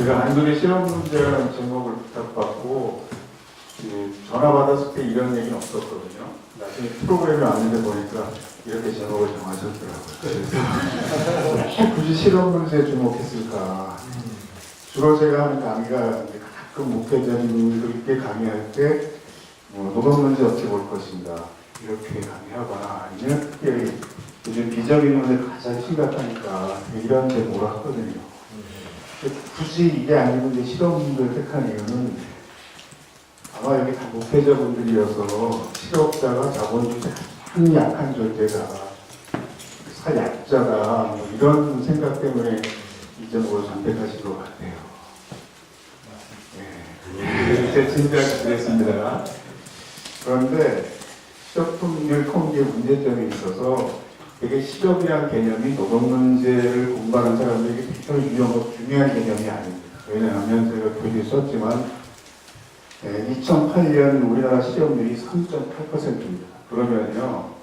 제가 한글의 실험 문제라는 제목을 부탁받고 전화 받았을 때 이런 얘기는 없었거든요. 나중에 프로그램에 왔는데 보니까 이렇게 제목을 정하셨더라고요. 그래서 굳이 실험 문제에 주목했을까? 주로 제가 하는 강의가 가끔 목회자님들께 강의할 때 노동 문제 어떻게 볼 것인가 이렇게 강의하거나 아니면 특별히 요즘 비정규 문제 가장 심각하니까 이런 제목을 하거든요. 굳이 이게 아니고 이제 실험을 택한 이유는 아마 여기 다 목회자분들이어서 실업자가 자본주의 가장 약한 존재다, 사약자다, 뭐 이런 생각 때문에 이 제목을 선택하신 것 같아요. 네. 제 진작 그랬습니다. 그런데 실업통률 통계 문제점이 있어서 되게 실업이란 개념이 노동 문제를 공부하는 사람들에게 굉장히 중요한 개념이 아닙니다. 왜냐하면 제가 교재 썼지만 2008년 우리나라 실업률이 3.8%입니다. 그러면요,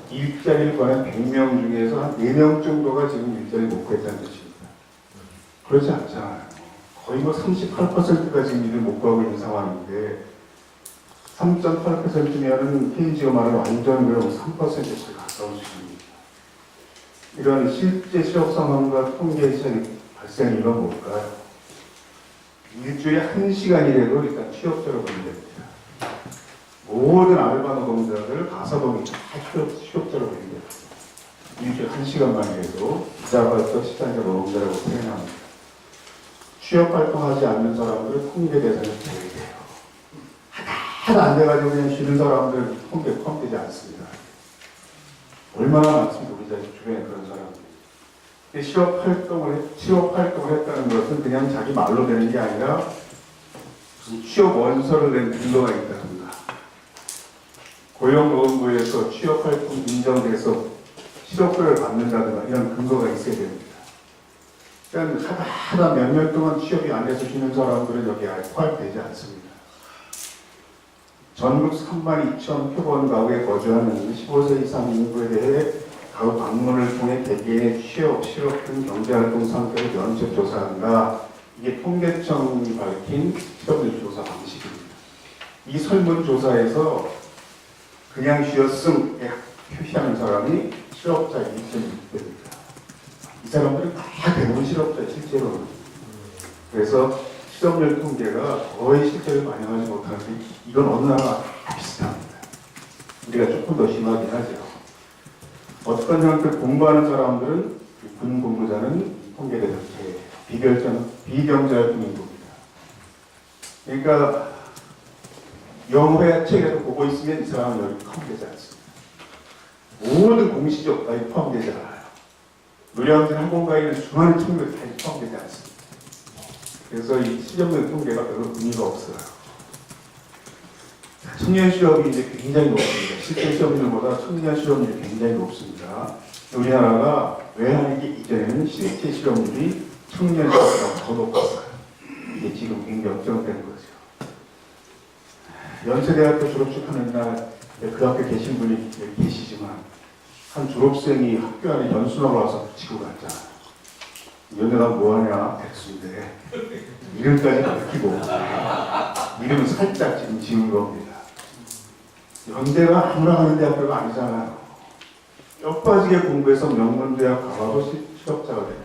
일자리를 구하는 100명 중에서 한 4명 정도가 지금 일자리 못 구했다는 뜻입니다. 그렇지 않잖아요. 거의 뭐 38%가 지금 일을 못 구하고 있는 상황인데 3.8%면은 KGO 말은 완전 그럼 3%에 가까운 수준입니다. 이런 실제 실업 상황과 통계 시장이 발생 이유가 뭘까요? 일주일에 1시간이라도 일단 취업자로 보면 됩니다. 모든 알바 노동자들 가사동이 다 취업자로 보면 됩니다. 일주일에 1시간만이라도 기자발적 시간자 노동자라고 표현합니다. 취업 활동하지 않는 사람들은 통계 대상에 제외돼요. 하나도 안 돼가지고 그냥 쉬는 사람들은 통계에 포함되지 않습니다. 얼마나 많습니까? 우리 주변에 그런 사람들이. 취업 활동을 했다는 것은 그냥 자기 말로 되는 게 아니라 취업 원서를 낸 근거가 있다든가, 고용노동부에서 취업 활동 인정돼서 실업급여를 받는다든가 이런 근거가 있어야 됩니다. 그러니까 하다 몇 년 동안 취업이 안 돼서 쉬는 사람들은 여기 아예 포함되지 않습니다. 전국 32,000 표본 가구에 거주하는 15세 이상 인구에 대해 가구 방문을 통해 개개인의 취업, 실업 등 경제활동 상태를 면접 조사한다. 이게 통계청이 밝힌 실업률 조사 방식입니다. 이 설문조사에서 그냥 쉬었음에 표시하는 사람이 실업자 2.6배입니다. 이 사람들은 다 대부분 실업자 실제로는. 그래서 실업률 통계가 거의 실제를 반영하지 못하는데 이건 어느 나라가 다 비슷합니다. 우리가 조금 더 심하긴 하죠. 어떤 형태 공부하는 사람들은 군 공부자는 통계대로 비경제활동 인구입니다. 그러니까 영어회 책에도 보고 있으면 이 사람은 여기 포함되지 않습니다. 모든 공시적 따위 포함되지 않아요. 노량진 항공가에 있는 수많은 청년들 다 포함되지 않습니다. 그래서 이 실업률 통계가 별로 의미가 없어요. 청년 실업이 이제 굉장히 높습니다. 실제 실업률보다 청년 실업률이 굉장히 높습니다. 우리나라가 외환위기 이전에는 실제 실업률이 청년 실업보다 더 높았어요. 이게 지금 굉장히 역전된 거죠. 연세대학교 졸업식하는 날 그 앞에 계신 분이 계시지만 한 졸업생이 학교 안에 연수나가 와서 붙이고 갔잖아요. 연애가 뭐하냐? 백수인데 이름까지 바뀌고 이름은 살짝 지금 지운 겁니다. 연대가 아무나 가는 대학교가 아니잖아요. 뼈 빠지게 공부해서 명문대학 가봐도 실업자가 돼요.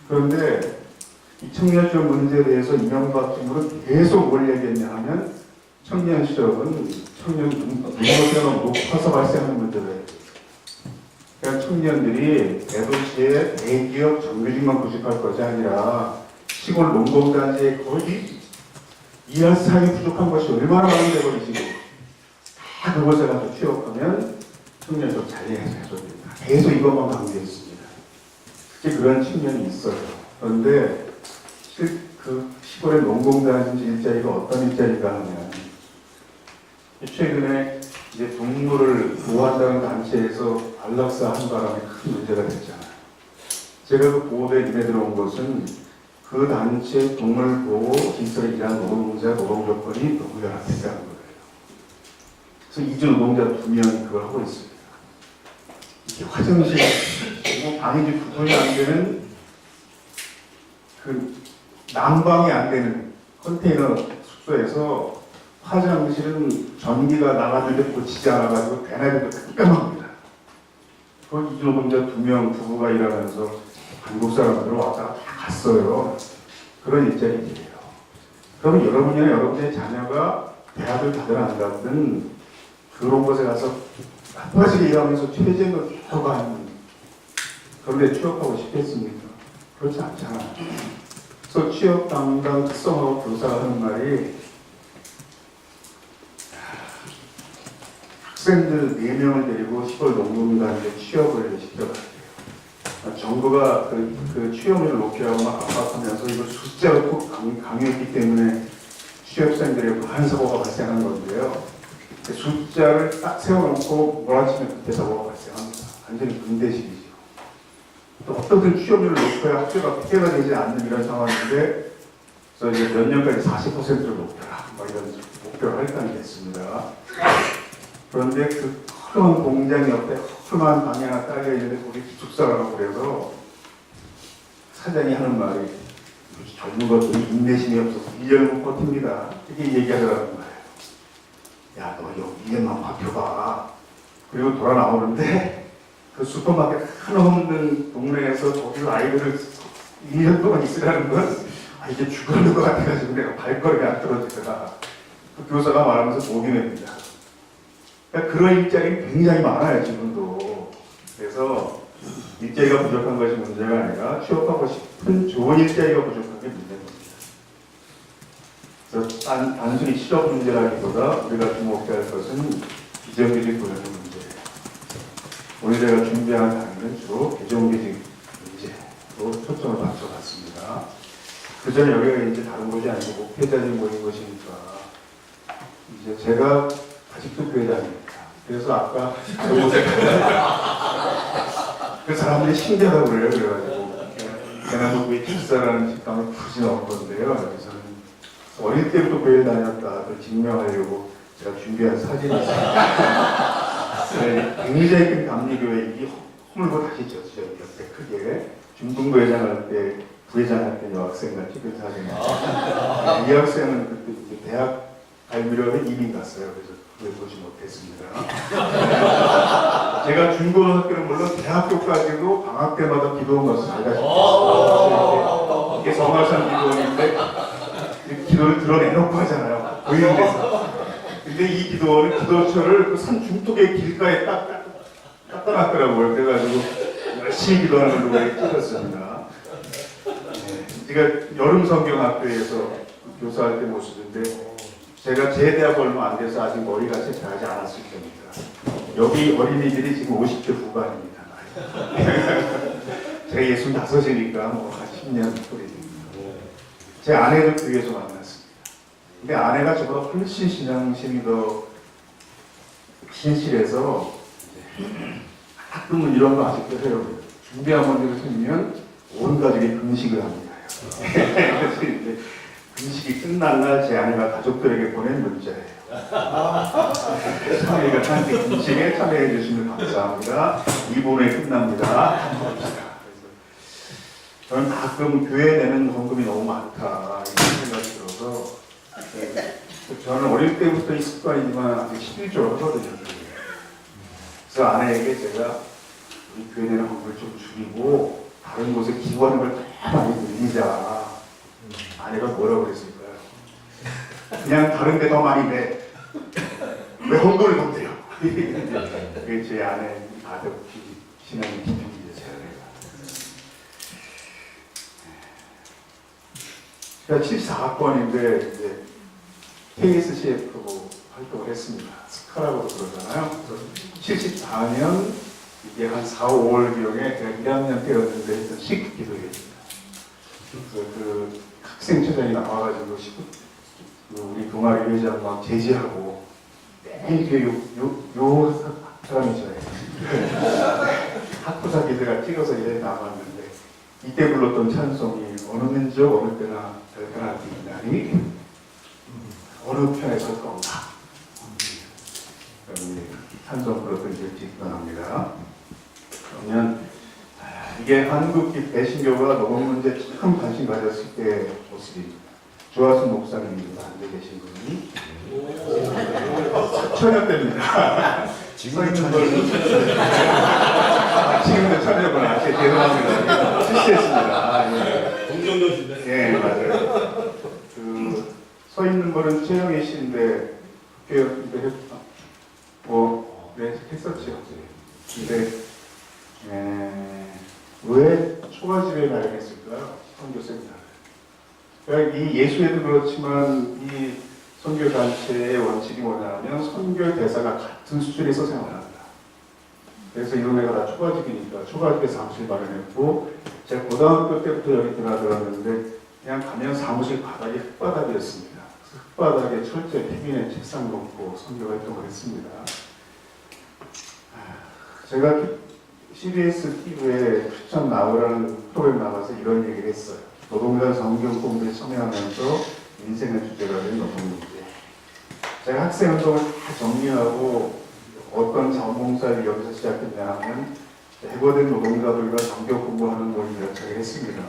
그런데 이 청년 실업 문제에 대해서 이명박 정부는 계속 뭘 얘기했냐 하면 청년 실업은 청년 능력대가 높아서 발생하는 문제다. 그러니까 청년들이 대도시에 대기업 정규직만 구직할 것이 아니라 시골 농공단지에 거의 일할 사람이 부족한 것이 얼마나 많은데 버리시고 다 그곳에 가서 취업하면 청년 좀 잘해서 해줘야 됩니다. 계속 이것만 강조했습니다. 특히 그런 측면이 있어요. 그런데 그 시골의 농공단지 일자리가 어떤 일자리가 하면 최근에 이제 동물을 보호한다는 단체에서 안락사 한 바람에 큰 문제가 됐잖아요. 제가 그 보호대에 임해 들어온 것은 그 단체 동물 보호 기술에 일하는 노동자 노동 조건이 너무 열악했다는 거예요. 그래서 이주 노동자 2명이 그걸 하고 있습니다. 이게 화장실, 그리고 방이 구분이 안 되는 그 난방이 안 되는 컨테이너 숙소에서 화장실은 전기가 나갔는데 고치지 않아가지고 대낮에도 깜깜합니다. 그 이주노동자 2명 부부가 일하면서 한국 사람들 왔다가 다 갔어요. 그런 일자리들이에요. 그러면 여러분이나 여러분의 자녀가 대학을 가든 안 가든 그런 곳에 가서 바빠지게 일하면서 최저임금 계속하는 그런데 취업하고 싶겠습니까? 그렇지 않잖아요. 그래서 취업 담당 특성하고 교사가 하는 말이 학생들 4명을 데리고 시골 농군단에 취업을 시켜봤대요. 정부가 그 취업률을 높이라고 막 압박하면서 이걸 숫자로 꼭 강요했기 때문에 취업생들의 무한사고가 발생한 건데요. 숫자를 딱 세워놓고 몰아치면 그때 사고가 발생합니다. 완전히 군대식이죠. 또 어떻든 취업률을 높여야 학교가 폐해가 되지 않는 이런 상황인데, 그래서 이제 몇 년까지 40%를 높여라, 뭐 이런 목표를 할당이 됐습니다. 그런데 그 큰 공장 옆에 험한 방이 하나 딸려 있는데 거기 기숙사라고 그래서 사장이 하는 말이 젊은 것들이 인내심이 없어서 1년을 못 버팁니다. 이렇게 얘기하더라는 거예요. 야, 너 여기 2년만 버텨봐. 그리고 돌아 나오는데 그 슈퍼마켓 하나 없는 동네에서 거기서 아이들을 2년 동안 있으라는 건 이게 죽을 것 같아가지고 내가 발걸음이 안 떨어지더라. 그 교사가 말하면서 목이 맵니다. 그러니까 그런 일자리가 굉장히 많아요, 지금도. 그래서 일자리가 부족한 것이 문제가 아니라 취업하고 싶은 좋은 일자리가 부족한 게 문제인 겁니다. 그래서 단순히 취업 문제라기보다 우리가 주목해야 할 것은 비정규직 고용의 문제예요. 오늘 제가 준비한 강의는 주로 비정규직 문제로 초점을 맞춰봤습니다. 그 전에 여기가 이제 다른 곳이 아니고 목회자님 모인 것이니까 이제 제가 아직도 교회다닙니다. 그래서 아까 그 사람들이 신기하다고 그래요. 그래가지고 대나무구의 집사라는 직감을 굳이 넣은 건데요. 여기서는 어릴 때부터 교회를 다녔다 그 증명하려고 제가 준비한 사진이 있어요. 굉장히 큰 감리교회 이 허물고 다시 졌죠. 옆에 크게 중등부 회장할 때 부회장할 때 여학생 같이 그 사진이에요. 이 학생은 그때 이제 대학 갈미려면 이민 갔어요. 그래서 그걸 보지 못했습니다. 제가 중고등학교는 물론 대학교까지도 방학 때마다 기도원 가서 잘 가셨어요. 이게 성화산 기도원인데 기도를 드러내놓고 하잖아요. 보이는 데서. 근데 이 기도원은 기도처를 그 산 중턱의 길가에 딱 놨더라고요. 그래가지고 열심히 기도하는 걸 누가 찍었습니다. 제가 여름 성경학교에서 교사할 때 모습인데 제가 제대하고 얼마 안 돼서 아직 머리가 세차하지 않았을 겁니다. 여기 어린이들이 지금 50대 후반입니다. 제가 65이니까 뭐 한 10년 소리입니다. 제 아내도 교회에서 만났습니다. 근데 아내가 저보다 훨씬 신앙심이 더 신실해서 가끔은 이런 거 아직도 해요. 준비한 문제를 생기면 온 가족이 금식을 합니다. 금식이 끝난 날 제 아내가 가족들에게 보낸 문자예요. 참여가 함께 금식에 참여해 주시면 감사합니다. 2분에 끝납니다. 저는 가끔 교회 내는 헌금이 너무 많다 이런 생각이 들어서 저는 어릴 때부터 이 습관이지만 아직 11조를 하거든요. 그래서 아내에게 제가 우리 교회 내는 헌금을 좀 줄이고 다른 곳에 기부하는 걸 더 많이 늘리자. 아내가 뭐라고 그랬을까요? 그냥 다른 데 더 많이 내. 왜 헌금을 못 내요? 그게 제 아내 가족 신앙의 기준이죠, 제 아내가. 제가 74학번인데 이제 KSCF로 활동을 했습니다. 스카라고 그러잖아요. 74년 이게 한 4, 5월경에 제가 1학년 때였는데 했던 식기도회입니다. 그 학생처장이 나와가지고 우리 동아리 회장 막 제지하고 맨 뒤에 요 사람이 저예요. 학부사 기자가 찍어서 이래 남았는데 이때 불렀던 찬송이 어느 민족 어느 때나 별변할 때 있나니 어느 편에 설 건가. 찬송 불렀던 기억이 기억납니다. 그러면 이게 한국기 배신교가 노동 문제에 참 관심 가졌을 때 모습입니다. 조하순 목사님입니다. 앉아 계신 분이. 천여 때입니다. 지금은 지금도 천여구나. 죄송합니다. 실수했습니다. 예. 동정녀신데. 예, 맞아요. 서 있는 분은 최영희 씨인데, 네, 했었죠. 근데, 왜 초가집에 마련했을까요? 선교 세미나를. 그러니까 이 예수에도 그렇지만 이 선교 단체의 원칙이 뭐냐면 선교 대사가 같은 수준에서 생활한다. 그래서 이런 애가 다 초가집이니까 초가집에 사무실 마련했고, 제가 고등학교 때부터 여기 들어들었는데 그냥 가면 사무실 바닥이 흙바닥이었습니다. 흙바닥에 철저히 태민의 책상 놓고 선교 활동을 했습니다. 제가 CBS TV에 추천 나오라는 프로그램 나가서 이런 얘기를 했어요. 노동자 성경 공부에 참여하면서 인생의 주제가 된 노동 문제. 제가 학생 운동을 다 정리하고 어떤 자원봉사를 여기서 시작했냐 하면 해고된 노동자들과 성경 공부하는 걸 열차를 했습니다.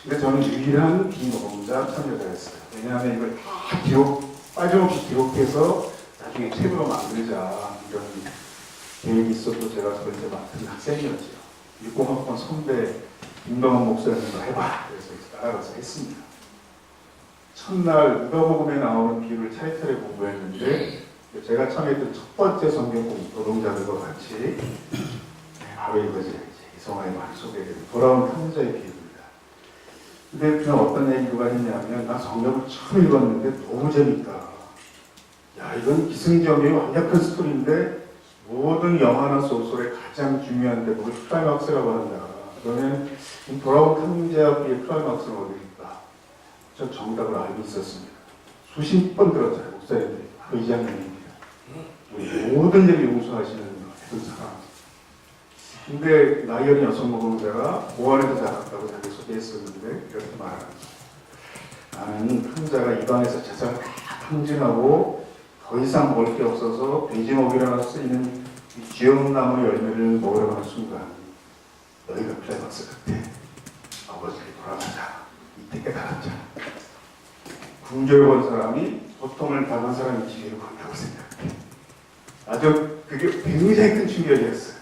근데 저는 유일한 비노동자 참여자였어요. 왜냐하면 이걸 다 빠짐없이 기록해서 나중에 책으로 만들자 이런 계획이 있었고 제가 그걸 이제 맡은 학생이었죠. 60학번 선배 김동환 목사님도 해봐. 그래서 따라가서 했습니다. 첫날 누가복음에 나오는 비유를 차례차례 공부했는데 제가 참여했던 첫 번째 성경 공부 노동자들과 같이 바로 이거지. 이성화의 말 속에 돌아온 탐자의 비유입니다. 근데 그냥 어떤 얘기가 했냐면 나 성경을 처음 읽었는데 너무 재밌다. 야 이건 기승전결이 완벽한 스토리인데 모든 영화나 소설의 가장 중요한 대목을 클라이막스라고 한다. 그러면 돌아온 탐자의 클라이막스는 어디일까? 저 정답을 알고 있었습니다. 수십 번 들었잖아요. 목사님들이. 바로 이 장면입니다. 우리 모든 일을 용서하시는 그 사람. 근데 나이 어린 여성 노동자가 모안에서 자랐다고 자기 소개했었는데 이렇게 말합니다. 나는 탐자가 입안에서 재산을 다 탕진하고 더 이상 먹을 게 없어서 돼지먹이라고 쓰이는 이 쥐엄나무 열매를 먹으려고 하는 순간 너희가 클라이막스 같아. 아버지를 돌아가자. 이때 깨달았자. 궁절 본 사람이 고통을 당한 사람이 지혜를 본다고 생각해. 아주 그게 굉장히 큰 충격이었어요.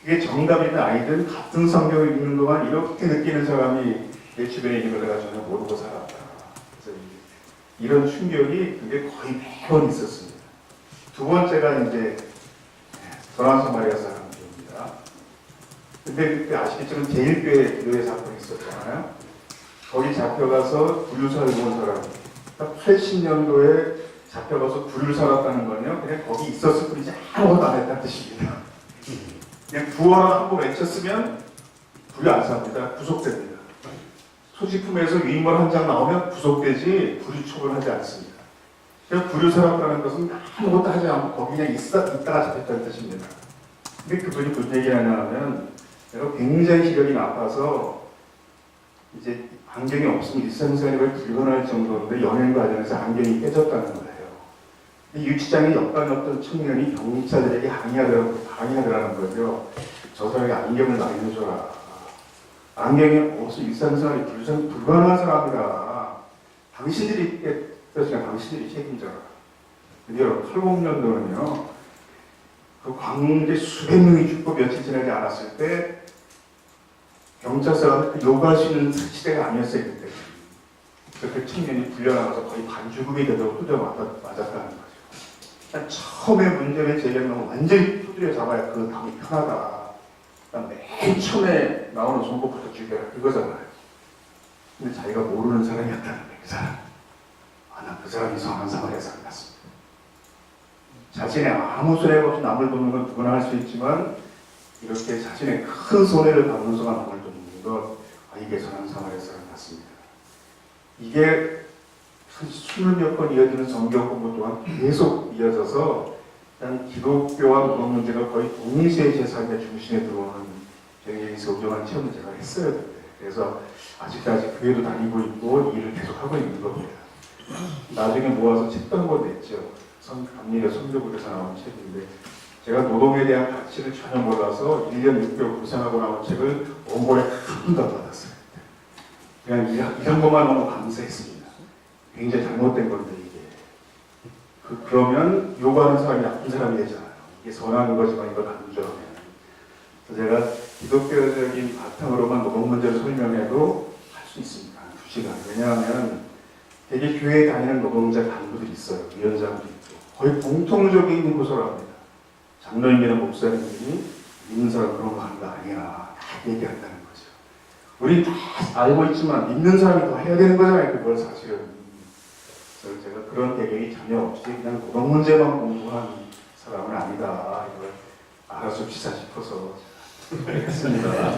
그게 정답이든 아니든 같은 성경을 읽는 동안 이렇게 느끼는 사람이 내 주변에 있는 걸 내가 전혀 모르고 살았다. 그래서 이런 충격이 그게 거의 매번 있었습니다. 두 번째가 이제 도난 사마리아 사람들입니다. 근데 그때 아시겠지만 제1교회 사건이 있었잖아요. 거기 잡혀가서 불유 살고 온 사람. 80년도에 잡혀가서 불유 살았다는 거는요. 그냥 거기 있었을 뿐이지 아무것도 안 했다는 뜻입니다. 그냥 구원을 한번 외쳤으면 불유 안 삽니다. 구속됩니다. 소지품에서 위인물 한 장 나오면 구속되지 불유 처벌하지 않습니다. 그래서 불유 살았다는 것은 아무것도 하지 않고 거기 그냥 있다가 잡혔다는 뜻입니다. 근데 그분이 무슨 얘기를 하냐면 내가 굉장히 시력이 나빠서 이제 안경이 없으면 일상생활이 불가능할 정도인데 연행 과정에서 안경이 깨졌다는 거예요. 유치장에 옆방에 어떤 청년이 경찰들에게 항의하더라는 거죠. 저 사람이 안경을 나눠줘라. 안경이 없어 일상생활이 불가능한 사람이라 당신들이 깨졌으니까 당신들이 책임져라. 근데 여러분 80년도는요. 그 광대 수백 명이 죽고 며칠 지나지 않았을 때 경찰서가 요구할 수 있는 시대가 아니었어요. 그때. 그 청년이 불려나가서 거의 반죽음이 되도록 두드려 맞았다는 거죠. 처음에 문제를 제기하면 완전히 두드려 잡아야 그 다음이 편하다. 맨 처음에 나오는 손목부터 죽여라. 이거잖아요. 근데 자기가 모르는 사람이었다는 거예요. 그 사람. 난 그 사람이 이상한 사마리아 사람 같습니다. 자신의 아무 손해가 없이 남을 돕는 건 누구나 할 수 있지만 이렇게 자신의 큰 손해를 받는 순간 남을 돕는 것 이게 선한 사마리아 사람 같습니다. 이게 수십 몇 번 이어지는 성경 공부 동안 계속 이어져서 기독교와 노동 문제가 거의 동시에 제 삶의 중심에 들어오는 굉장히 소중한 체험을 제가 했어요. 그때. 그래서 아직까지 교회도 다니고 있고 일을 계속하고 있는 겁니다. 나중에 모아서 책도 한 권 냈죠. 감리교 선교국에서 나온 책인데 제가 노동에 대한 가치를 전혀 몰라서 1년 6개월 고생하고 나온 책을 원고에 한 번도 안 받았어요. 그냥 이런 것만 너무 감사했습니다. 굉장히 잘못된 건데 이게. 그러면 요구하는 사람이 나쁜 사람이 되잖아요. 이게 선한 거지만 이걸 강조하면. 그래서 제가 기독교적인 바탕으로만 노동 문제를 설명해도 할 수 있습니다. 한 2시간. 왜냐하면 되게 교회에 다니는 노동자 간부들이 있어요. 위원장도 있고. 거의 공통적인 호소를 합니다. 장로님이나 목사님들이 믿는 사람 그런 거 하는 거 아니야. 다 얘기한다는 거죠. 우리 다 알고 있지만 믿는 사람이 더 해야 되는 거잖아요. 그걸 사실은. 그래서 제가 그런 배경이 전혀 없이 그냥 노동 문제만 공부한 사람은 아니다. 이걸 알아줍시다 싶어서 했습니다.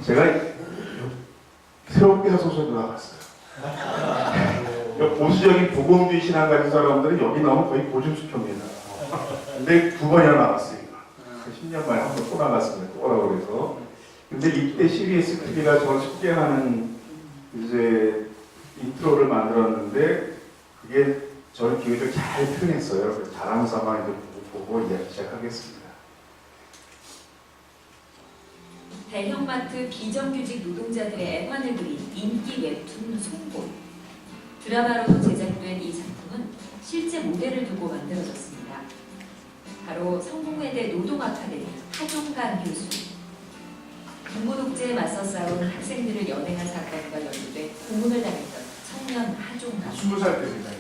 제가 새롭게 소설도 나갔어요. 보수적인 복음주의 신앙 가진 사람들은 여기 나오면 거의 고집수표입니다. 근데 2번이나 나갔어요. 10년 만에 한 번 또 나갔습니다. 또 오라고 그래서. 근데 이때 CBS TV가 저를 소개하는 이제 인트로를 만들었는데 그게 저를 기회를 잘 표현했어요. 그래서 자랑 삼아 이제 보고 이야기 시작하겠습니다. 대형마트 비정규직 노동자들의 애환을 그린 인기 웹툰 송골. 드라마로도 제작된 이 작품은 실제 모델을 두고 만들어졌습니다. 바로 성공회대 노동아카데미 하종간 교수. 군부독재에 맞서 싸운 학생들을 연행한 사건과 연루돼 고문을 당했던 청년 하종간. 20살 때입니다.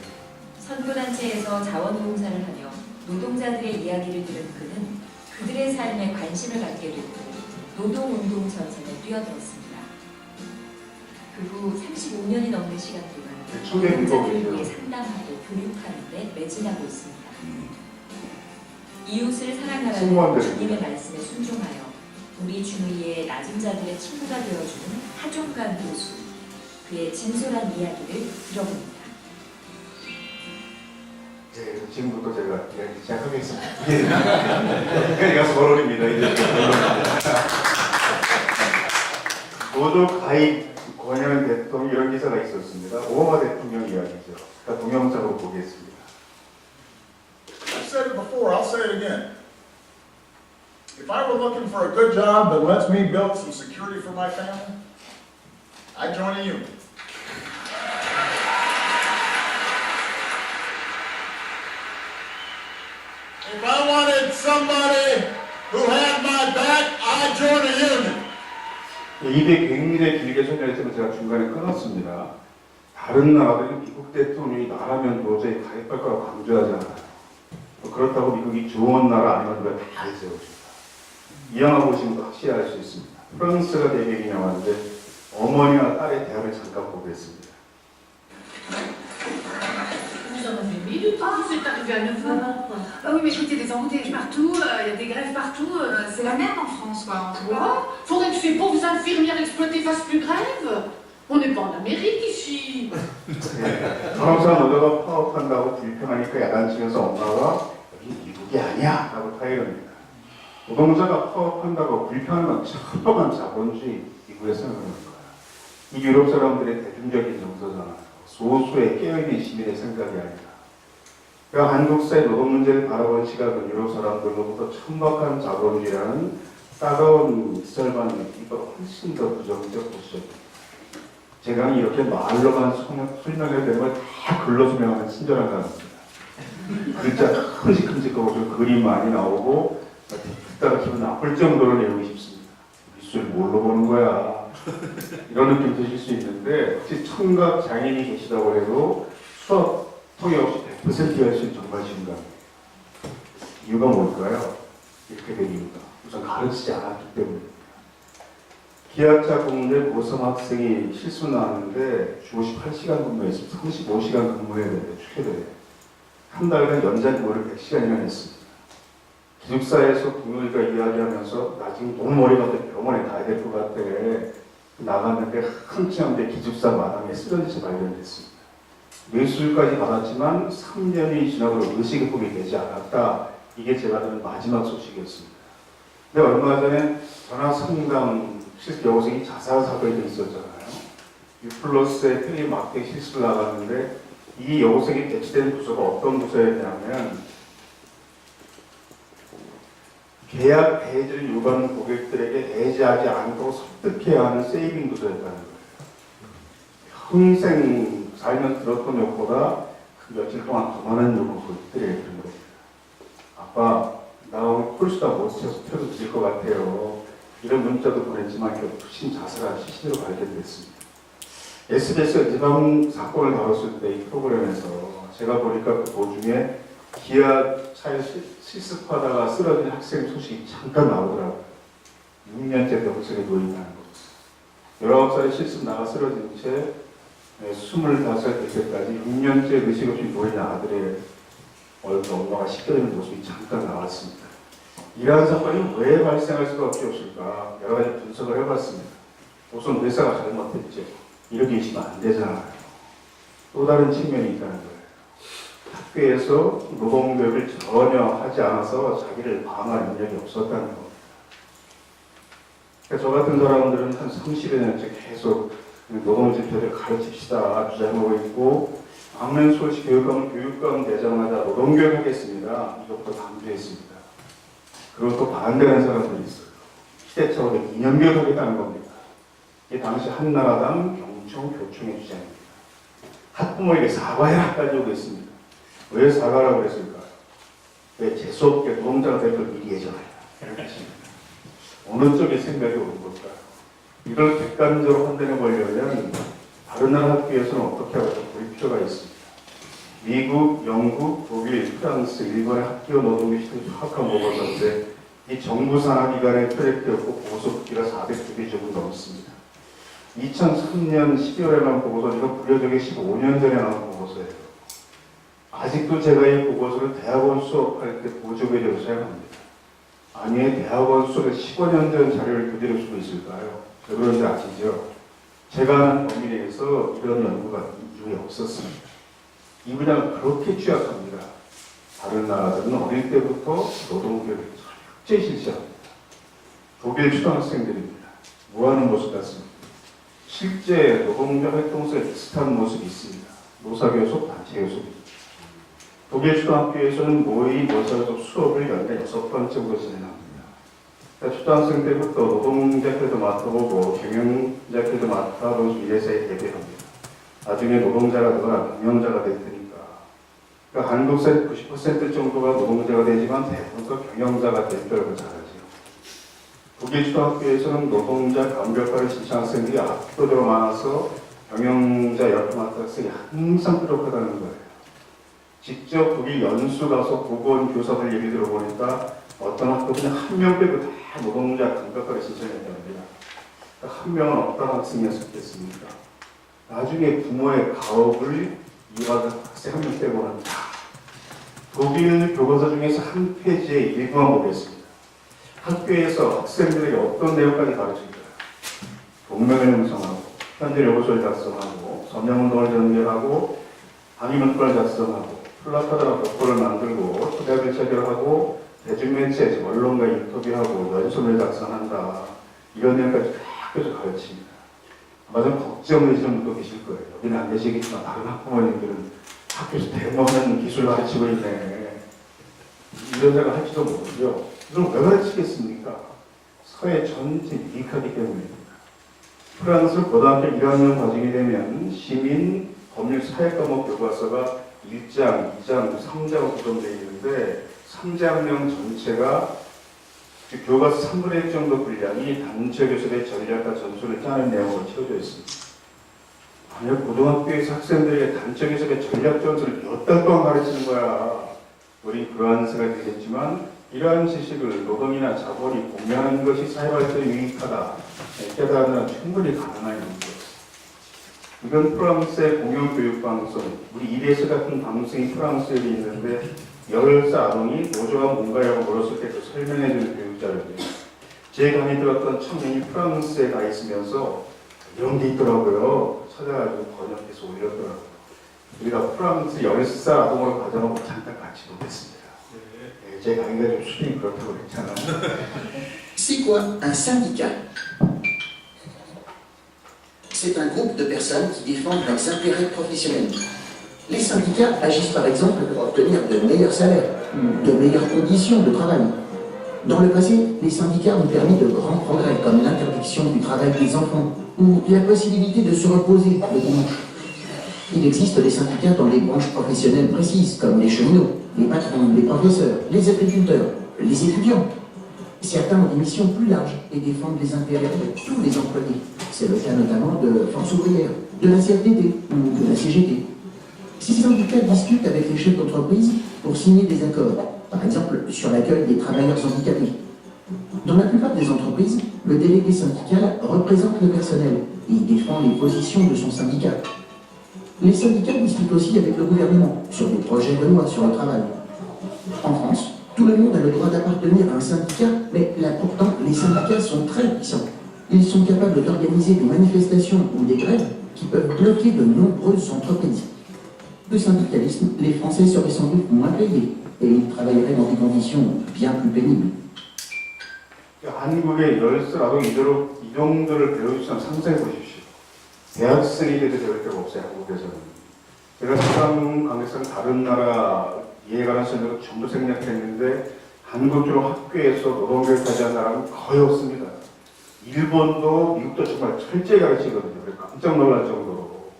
선교단체에서 자원봉사를 하며 노동자들의 이야기를 들은 그는 그들의 삶에 관심을 갖게 되고 노동운동 전선에 뛰어들었습니다. 그 후 35년이 넘는 시간 동안 노동자들을 위해 상담하고 교육하는 데 매진하고 있습니다. 이웃을 사랑하라는 주님의 말씀에 순종하여 우리 주위의 낮은 자들의 친구가 되어주는 하종간 교수. 그의 진솔한 이야기를 들어봅니다. 네, 지금부터 제가 이야기 시작하겠습니다. 제가 서론입니다. 이제 노조 가입 권유하는 대통령 이런 기사가 있었습니다. 오바마 대통령 이야기죠. 그러니까 동영상으로 보겠습니다. I've said it before, I'll say it again. If I were looking for a good job that lets me build some security for my family, I'd join a union. If I wanted somebody who had my back, I'd join a union. 이게 굉장히 길게 설명했지만 제가 중간에 끊었습니다. 다른 나라들은 미국 대통령이 나라면 도저히 가입할 거라고 강조하지 않아요. 그렇다고 미국이 좋은 나라 아니면 누가 다 세워줍니다. 이 영화 보시면 확실히 알 수 있습니다. 프랑스가 배경이 영화인데 어머니와 딸의 대화를 잠깐 보겠습니다. Vous en avez mis du temps, c'est arrivé à 9h. Ah oui, mais écoutez, des embouteillages partout, il y a des grèves partout, c'est la merde en France, quoi. Quoi? Faudrait que ces pauvres infirmières exploitées fassent plus grève. On n'est pas en Amérique ici. 간호사 노조가 파업한다고 불평하니까 야단치면서 엄마가 여기 미국이 아니야 라고 타이릅니다. 노동자가 파업한다고 불평하는 건 첩첩한 자본주의 미국에서 그런 거야. 이 유럽 사람들의 대중적인 정서잖아요. 소수의 깨어있는 시민의 생각이 아니라. 그러니까 한국 사회 노동 문제를 바라본 시각은 유럽 사람들로부터 천박한 자본주의라는 따가운 썰만 느끼기보다 훨씬 더 부정적 보시죠. 제가 이렇게 말로만 설명해야 되는 걸 다 글로 설명하는 친절한 사람입니다. 글자 큼직큼직하고 좀 그림 많이 나오고 듣다가 기분 나쁠 정도로 내고 싶습니다. 미술 뭘로 보는 거야. 이런 느낌 드실 수 있는데 혹시 청각 장애인이 계시다고 해도 수업 통역 없이 100% 할 수 있는 정말 쉬운 겁니다. 이유가 뭘까요? 이렇게 된 이유가 우선 가르치지 않았기 때문입니다. 기아차 공대 고3 학생이 실수 나왔는데 주 58시간 근무했습니다. 35시간 근무해야 되는데 축해대회. 한 달간 연장 근무를 100시간이나 했습니다. 기숙사에서 동료들과 이야기하면서 나 지금 너무 머리가 아파 병원에 가야 될 것 같아. 나갔는데 한참대 기숙사 마당에 쓰러진 채 발견됐습니다. 뇌수술까지 받았지만 3년이 지나도 의식회복이 되지 않았다. 이게 제가 들은 마지막 소식이었습니다. 근데 얼마 전에 전화 상담 여고생이 자살 사건이 있었잖아요. U+의 틀림막대 실수를 나갔는데 이 여고생이 배치된 부서가 어떤 부서였냐면 계약 해지를 요구하는 고객들에게 해지하지 않도록 설득해야 하는 세이빙 구조였다는 거예요. 평생 살면서 들었던 욕보다 그 며칠 동안 더 많은 욕을 고객들에게 들은 겁니다. 아빠, 나 오늘 콜수다 못 쳐서 표도 드릴 것 같아요. 이런 문자도 보냈지만 결국 부신 자살한 시신으로 발견됐습니다. SBS가 지방 사건을 다뤘을 때 이 프로그램에서 제가 보니까 그 도중에 기아차에 실습하다가 쓰러진 학생 소식이 잠깐 나오더라고요. 6년째 병석에 놓인다는 것. 19살에 실습 나가 쓰러진 채 25살 될 때까지 6년째 의식 없이 놓인 아들의 엄마가 씻겨지는 모습이 잠깐 나왔습니다. 이러한 사건이 왜 발생할 수밖에 없을까? 여러 가지 분석을 해봤습니다. 우선 회사가 잘못했죠. 이렇게 있으면 안 되잖아요. 또 다른 측면이 있다는 거예요. 학교에서 노동교육을 전혀 하지 않아서 자기를 방어할 능력이 없었다는 겁니다. 그러니까 저 같은 사람들은 한 30여 년째 계속 노동지표를 가르칩시다 주장하고 있고, 박명수 서울시 교육감 되자마자 노동교육 하겠습니다. 이것부터 강조했습니다. 그리고 또 반대하는 사람들이 있어요. 시대착오적 2년 교육 하겠다는 겁니다. 이게 당시 한나라당 경청 교총의 주장입니다. 학부모에게 사과해라까지 오고 있습니다. 왜 사과라고 그랬을까요? 왜 재수없게 노동자가 될 걸 미리 예정하라. 이런 뜻입니다. 어느 쪽에 생각이 오는 걸까요? 이걸 객관적으로 판단해 보려면 다른 나라 학교에서는 어떻게 하고 볼 필요가 있습니다. 미국, 영국, 독일, 프랑스, 일본의 학교 노동의 시스템이 수학한 보고서인데 이 정부 산하 기관에 표력되었고 보고서 크기가 400개 조금 넘습니다. 2003년 12월에 나온 보고서니까 무려 저게 15년 전에 나온 보고서예요. 아직도 제가 이 보고서를 대학원 수업할 때 보조교재로 사용합니다. 아니, 대학원 수업에 15년 전 자료를 그대로 쓰고 있을까요? 왜 그런지 아시죠? 제가 하는 범위 내에서 이런 연구가 이후에 없었습니다. 이 분야는 그렇게 취약합니다. 다른 나라들은 어릴 때부터 노동교육을 철저히 실시합니다. 독일 초등학생들입니다. 뭐 하는 모습 같습니다. 실제 노동자 활동서에 비슷한 모습이 있습니다. 노사교섭, 단체교섭입니다. 독일 초등학교에서는 모의 노사교섭 수업을 연간 6번째로 진행합니다. 그러니까 초등학생 때부터 노동자회도 맡아보고 경영자회도 맡아보고 이래서에 대비합니다. 나중에 노동자가 되거나 경영자가 될 테니까. 그러니까 한국 사회 90% 정도가 노동자가 되지만 대부분 경영자가 될 거라고 잘 알죠. 독일 초등학교에서는 노동자 완벽화를 실시한 학생들이 압도적으로 많아서 경영자 역할 맡은 학생이 항상 부족하다는 거예요. 직접 독일 연수 가서 보고 온 교사들 얘기 들어보니까 어떤 학교는 한 명 빼고 다 노동자 감각화를 신청했다고 합니다. 그러니까 한 명은 어떤 학생이었겠습니까? 나중에 부모의 가업을 이어가는 학생 한 명 빼고는 다. 독일 교과서 중에서 한 페이지에 일부만 보겠습니다. 학교에서 학생들에게 어떤 내용까지 가르칠까요? 동명을 형성하고, 현재 요구서를 작성하고, 서명운동을 전개하고, 방위문건을 작성하고, 플라카드나 벽보를 만들고, 초대학을 체결하고, 대중매체, 언론과 인터뷰하고, 연설을 작성한다. 이런 내용까지 학교에서 가르칩니다. 아마 좀 걱정을 좀 묻고 계실 거예요. 여기는 안 계시겠지만 다른 학부모님들은 학교에서 대단한 기술을 가르치고 있네. 이런 자가 할지도 모르죠. 그럼 왜 가르치겠습니까? 사회 전체 유익하기 때문입니다. 프랑스 고등학교 1학년 과정이 되면 시민, 법률, 사회과목 교과서가 1장, 2장, 3장으로 구성되어 있는데 3장령 전체가 교과서 3분의 1 정도 분량이 단체 교섭의 전략과 전술을 짜는 내용으로 채워져 있습니다. 만약 고등학교에서 학생들에게 단체 교섭의 전략 전술을 몇 달 동안 가르치는 거야. 우리 그러한 생각이 들겠지만 이러한 지식을 노동이나 자본이 공유하는 것이 사회발전에 유익하다. 깨달으면 충분히 가능한 일이죠. 이건 프랑스의 공영교육방송, 우리 EBS 같은 방송이 프랑스에 있는데 10살 아동이 노조가 뭔가라고 물었을 때 그 설명해주는 교육자료입니다. 제 강의 들었던 청년이 프랑스에 가 있으면서 이런 게 있더라고요. 찾아가지고 번역해서 올렸더라고요. 우리가 프랑스 10살 아동으로 가정하고 잠깐 같이 보겠습니다. 제 강의가 좀 수준이 그렇다고 그랬잖아요. C'est quoi un syndicat? C'est un groupe de personnes qui défendent leurs intérêts professionnels. Les syndicats agissent par exemple pour obtenir de meilleurs salaires, de meilleures conditions de travail. Dans le passé, les syndicats ont permis de grands progrès comme l'interdiction du travail des enfants ou la possibilité de se reposer le dimanche. Il existe des syndicats dans des branches professionnelles précises comme les cheminots, les patrons, les professeurs, les agriculteurs, les étudiants. Certains ont des missions plus larges et défendent les intérêts de tous les employés. C'est le cas notamment de Force ouvrière, de la CFDT ou de la CGT. Ces syndicats discutent avec les chefs d'entreprise pour signer des accords, par exemple sur l'accueil des travailleurs handicapés. Dans la plupart des entreprises, le délégué syndical représente le personnel et défend les positions de son syndicat. Les syndicats discutent aussi avec le gouvernement sur des projets de loi sur le travail. En France, tout le monde a le droit d'appartenir à un syndicat, mais là pourtant, les syndicats sont très puissants. Ils sont capables d'organiser des manifestations ou des grèves qui peuvent bloquer de nombreuses entreprises. Le syndicalisme, les Français seraient sans doute moins payés et ils travailleraient dans des conditions bien plus pénibles. 한국의 열쇠라도 이 정도를 배우시면 상상해 보십시오. 대학생이 돼도 배울 데가 없어요, 한국에서는. 제가 수강 관계상 다른 나라 이해관한선으로 전부 생략했는데 한국으로 학교에서 노동교육까지 한 나라는 거의 없습니다. 일본도 미국도 정말 철저히 가르치거든요. 그래서 깜짝 놀랄 정도로.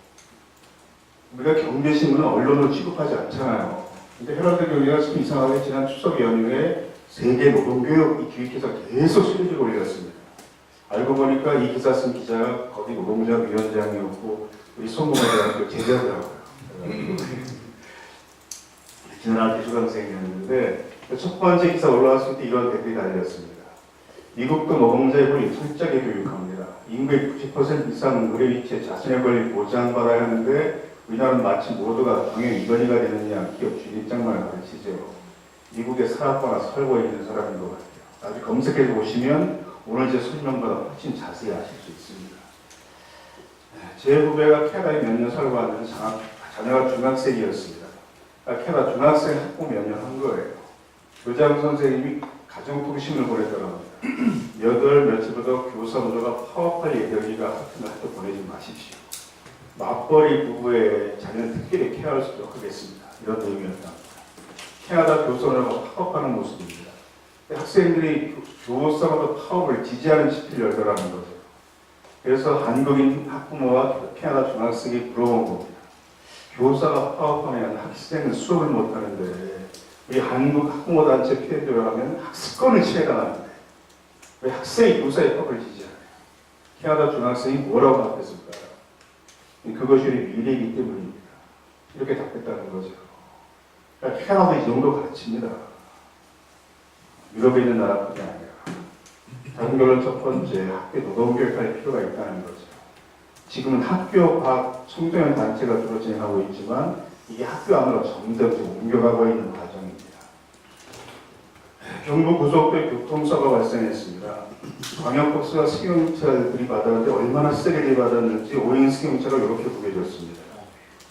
우리가 경제신문은 언론으로 취급하지 않잖아요. 근데 헤럴드 경제가 참 이상하게 지난 추석 연휴에 세계 노동교육 이 기획해서 계속 시리즈를 올렸습니다. 알고 보니까 이 기사 쓴 기자가 거기 노동자 위원장이었고 우리 송무대학교 제자더라고요. 지난 기수강생이었는데 첫 번째 기사 올라왔을 때 이런 댓글이 달렸습니다. 미국도 노동자의 권리 철저하게 교육합니다. 인구의 90% 이상 노래 위치에 자신의 권리 보장받아야 하는데 우리나라는 마치 모두가 병역 입원이가 되느냐 기업 주인 입장만 가르치죠. 미국에 살았거나 살고 있는 사람인 것 같아요. 나중에 검색해서 보시면 오늘 제 설명보다 훨씬 자세히 아실 수 있습니다. 제 후배가 캐나다에 몇 년 살고 왔는데 자녀가 중학생이었습니다. 캐나다 중학생 학부 몇 년 한 거예요. 교장 선생님이 가정통신을 보냈더랍니다. 몇 월 며칠부터 교사 노조가 파업할 예정이가 하여튼 학교 보내지 마십시오. 맞벌이 부부의 자녀는 특별히 케어할 수 있도록 하겠습니다. 이런 내용이었답니다. 캐나다 교사노조가 파업하는 모습입니다. 학생들이 교사마다 파업을 지지하는 집회를 열더라는 거죠. 그래서 한국인 학부모와 캐나다 중학생이 물어본 겁니다. 교사가 파업하면 학생은 수업을 못하는데 우리 한국 학부모 단체 피해자를 하면 학습권을 취해당하는데 왜 학생이 교사의 파업을 지지하나요? 캐나다 중학생이 뭐라고 답했을까요? 그것이 우리 미래이기 때문입니다. 이렇게 답했다는 거죠. 그러니까 캐나다도 이 정도 가르칩니다. 유럽에 있는 나라뿐이 아니라 다른 결론 첫 번째, 학교 노동교육할 필요가 있다는 거죠. 지금은 학교 과학 청소년 단체가 주로 진행하고 있지만 이게 학교 안으로 점점 옮겨가고 있는 과정입니다. 경부 고속도로에 교통사고가 발생했습니다. 광역버스와 승용차들이 받았는데 얼마나 세게 들이받았는지 5인 승용차가 이렇게 구겨졌습니다.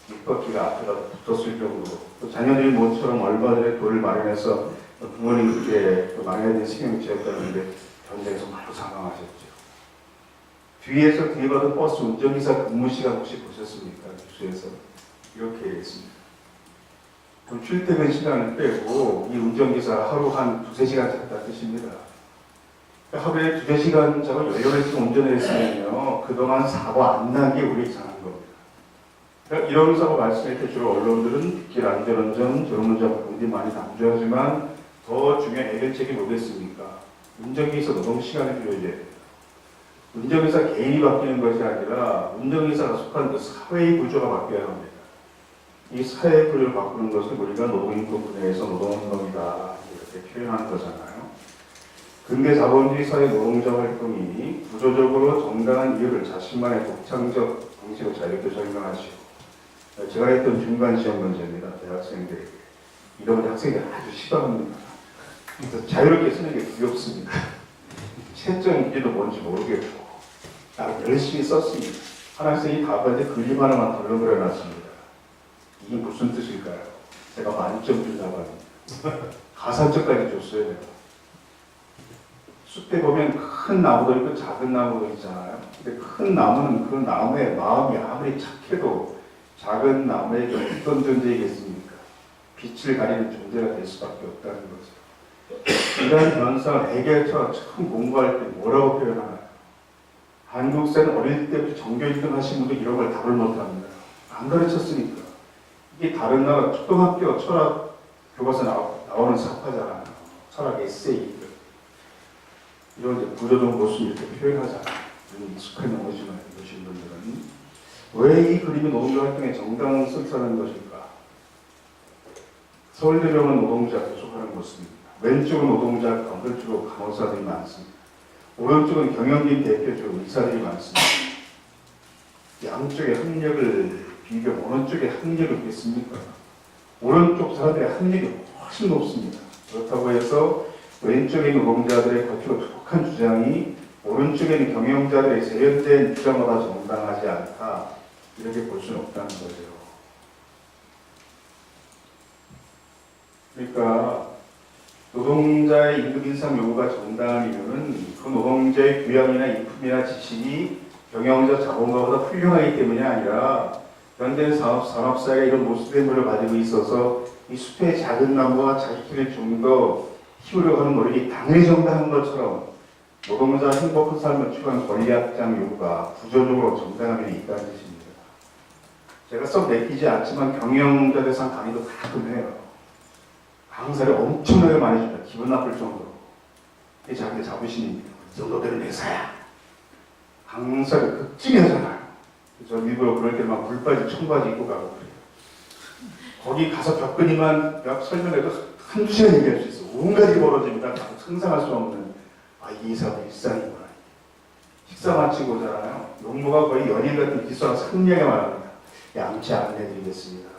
밑바퀴가 앞에다 붙었을 정도로 또 자녀들이 모처럼 얼마들의 돌을 마련해서 부모님께 마련된 승용차였다는데 현장에서 바로 사망하셨죠. 뒤에서 들이받은 버스 운전기사 근무 시간 혹시 보셨습니까? 뉴스에서 이렇게 했습니다. 그 출퇴근 시간을 빼고 이 운전기사 하루 한 2-3시간 잤다는 뜻입니다. 하루에 2-3시간 자고 14시간 운전을 했으면요 그동안 사고 안 난 게 우리 이상한 겁니다. 그러니까 이런 사고 말씀할 때 주로 언론들은 길 안전운전, 졸음운전 굉장히 많이 강조하지만 더 중요한 해결책이 뭐겠습니까? 운전기사 노동시간을 줄여줘야 됩니다. 운전기사 개인이 바뀌는 것이 아니라 운전기사가 속한 그 사회의 구조가 바뀌어야 합니다. 이 사회 구조를 바꾸는 것을 우리가 노동인권 분야에서 노동운동이다 이렇게 표현하는 거잖아요. 근대 자본주의 사회 노동자 활동이 구조적으로 정당한 이유를 자신만의 독창적 방식으로 자유롭게 설명하시고 제가 했던 중간 시험 문제입니다. 대학생들에게. 이런 학생들이 아주 싫어합니다. 그래서 자유롭게 쓰는 게 두렵습니다. 채점 문제도 뭔지 모르겠고 나는 열심히 썼습니다. 한 학생이 답안에 그림 하나만 덜렁 그려놨습니다. 이게 무슨 뜻일까요? 제가 만점 준 답안입니다. 가산점까지 줬어요. 내가. 숲에 보면 큰 나무도 있고 작은 나무도 있잖아요. 근데 큰 나무는 그 나무의 마음이 아무리 착해도 작은 나무에게 어떤 존재이겠습니까? 빛을 가리는 존재가 될 수밖에 없다는 거죠. 이런 현상을 해결처럼 처음 공부할 때 뭐라고 표현하나요? 한국사는 어릴 때부터 전교 1등 하신 분도 이런 걸 답을 못합니다. 안 가르쳤으니까. 이게 다른 나라 초등학교 철학 교과서 나오는 사파잖아요. 철학 에세이. 이런 이제 구조적 모습 이렇게 표현하잖아요. 익숙한 용어지만 보신 분들은 왜 이 그림이 노동자 활동의 정당성사라는 것일까? 서울대병원 노동자 계속하는 모습입니다. 왼쪽은 노동자, 오른쪽으로 간호사들이 많습니다. 오른쪽은 경영진 대표적 의사들이 많습니다. 양쪽의 학력을 비교하면 어느 쪽에 학력이 있겠습니까? 오른쪽 사람들의 학력이 훨씬 높습니다. 그렇다고 해서 왼쪽에 있는 노동자들의 겉으로 툭한 주장이 오른쪽에 있는 경영자들의 세련된 주장보다 정당하지 않다. 이렇게 볼 수는 없다는 거죠. 그러니까 노동자의 임금 인상 요구가 정당한 이유는 그 노동자의 교양이나 인품이나 지식이 경영자 자본가보다 훌륭하기 때문이 아니라 현대 산업사회가 이런 모습을 가지고 있어서 이 숲의 작은 나무가 자기 길을 좀 더 키우려고 하는 노력이 당연히 정당한 것처럼 노동자 행복한 삶을 추구하는 권리학장 요구가 구조적으로 정당한 면이 있다는 뜻입니다. 제가 썩 내키지 않지만 경영자 대상 강의도 가끔 해요. 강사를 엄청나게 많이 줍니다. 기분 나쁠 정도로. 이게 자기들 자부심입니다. 이 정도되는 회사야. 강사를 극진히 하잖아요. 저 일부러 그럴 때 막 물바지, 청바지 입고 가고 그래요. 거기 가서 벽근이만 설명해도 한두 시간 얘기할 수 있어. 온가지 벌어집니다. 상상할 수 없는. 이 회사도 일상이구나. 식사 마치고 오잖아요. 용모가 거의 연인 같은 기수랑 상냥하게 말합니다. 양치 안내드리겠습니다.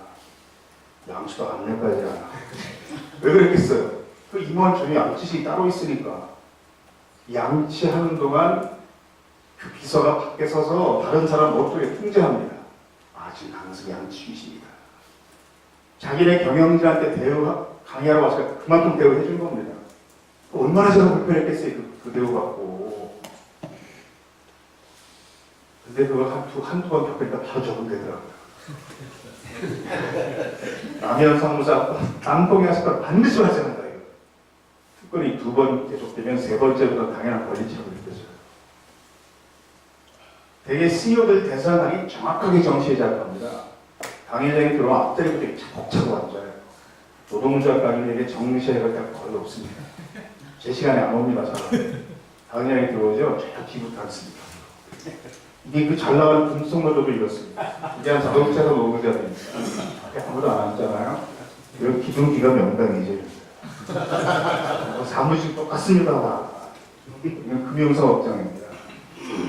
양치도 안내까지 않아. 왜 그랬겠어요? 그 임원 중에 양치실이 따로 있으니까. 양치하는 동안 그 비서가 밖에 서서 다른 사람 머릿속에 통제합니다. 지금 강승 양치이십니다. 자기네 경영진한테 강의하러 와서 그만큼 대우해 준 겁니다. 얼마나 제가 불편했겠어요, 그 대우 받고. 근데 그걸 한두 번 겪으니까 바로 적응되더라고요. 라면 사무사 남동이 하시면 반드시 하셔야 한다. 특권이 2번 계속되면 3번째부터 당연한 권리처럼 느껴져요. 대개 CEO들 대상이 정확하게 정시에 잡합니다. 강의장이 들어오면 앞자리부터 차곡차곡 앉아요. 노동자 강의에게 정시회가 거의 없습니다. 제 시간에 안 옵니다. 강의장이 들어오죠? 저 뒤부터 앉습니다. 이게 그 잘 나가는 금속노조도 이렇습니다. 이게 한 자동차에서 노동자들입니다. 아무도 안 앉잖아요. 이런 기둥기가 명당이죠. 사무실 똑같습니다. 이건 금융사업장입니다.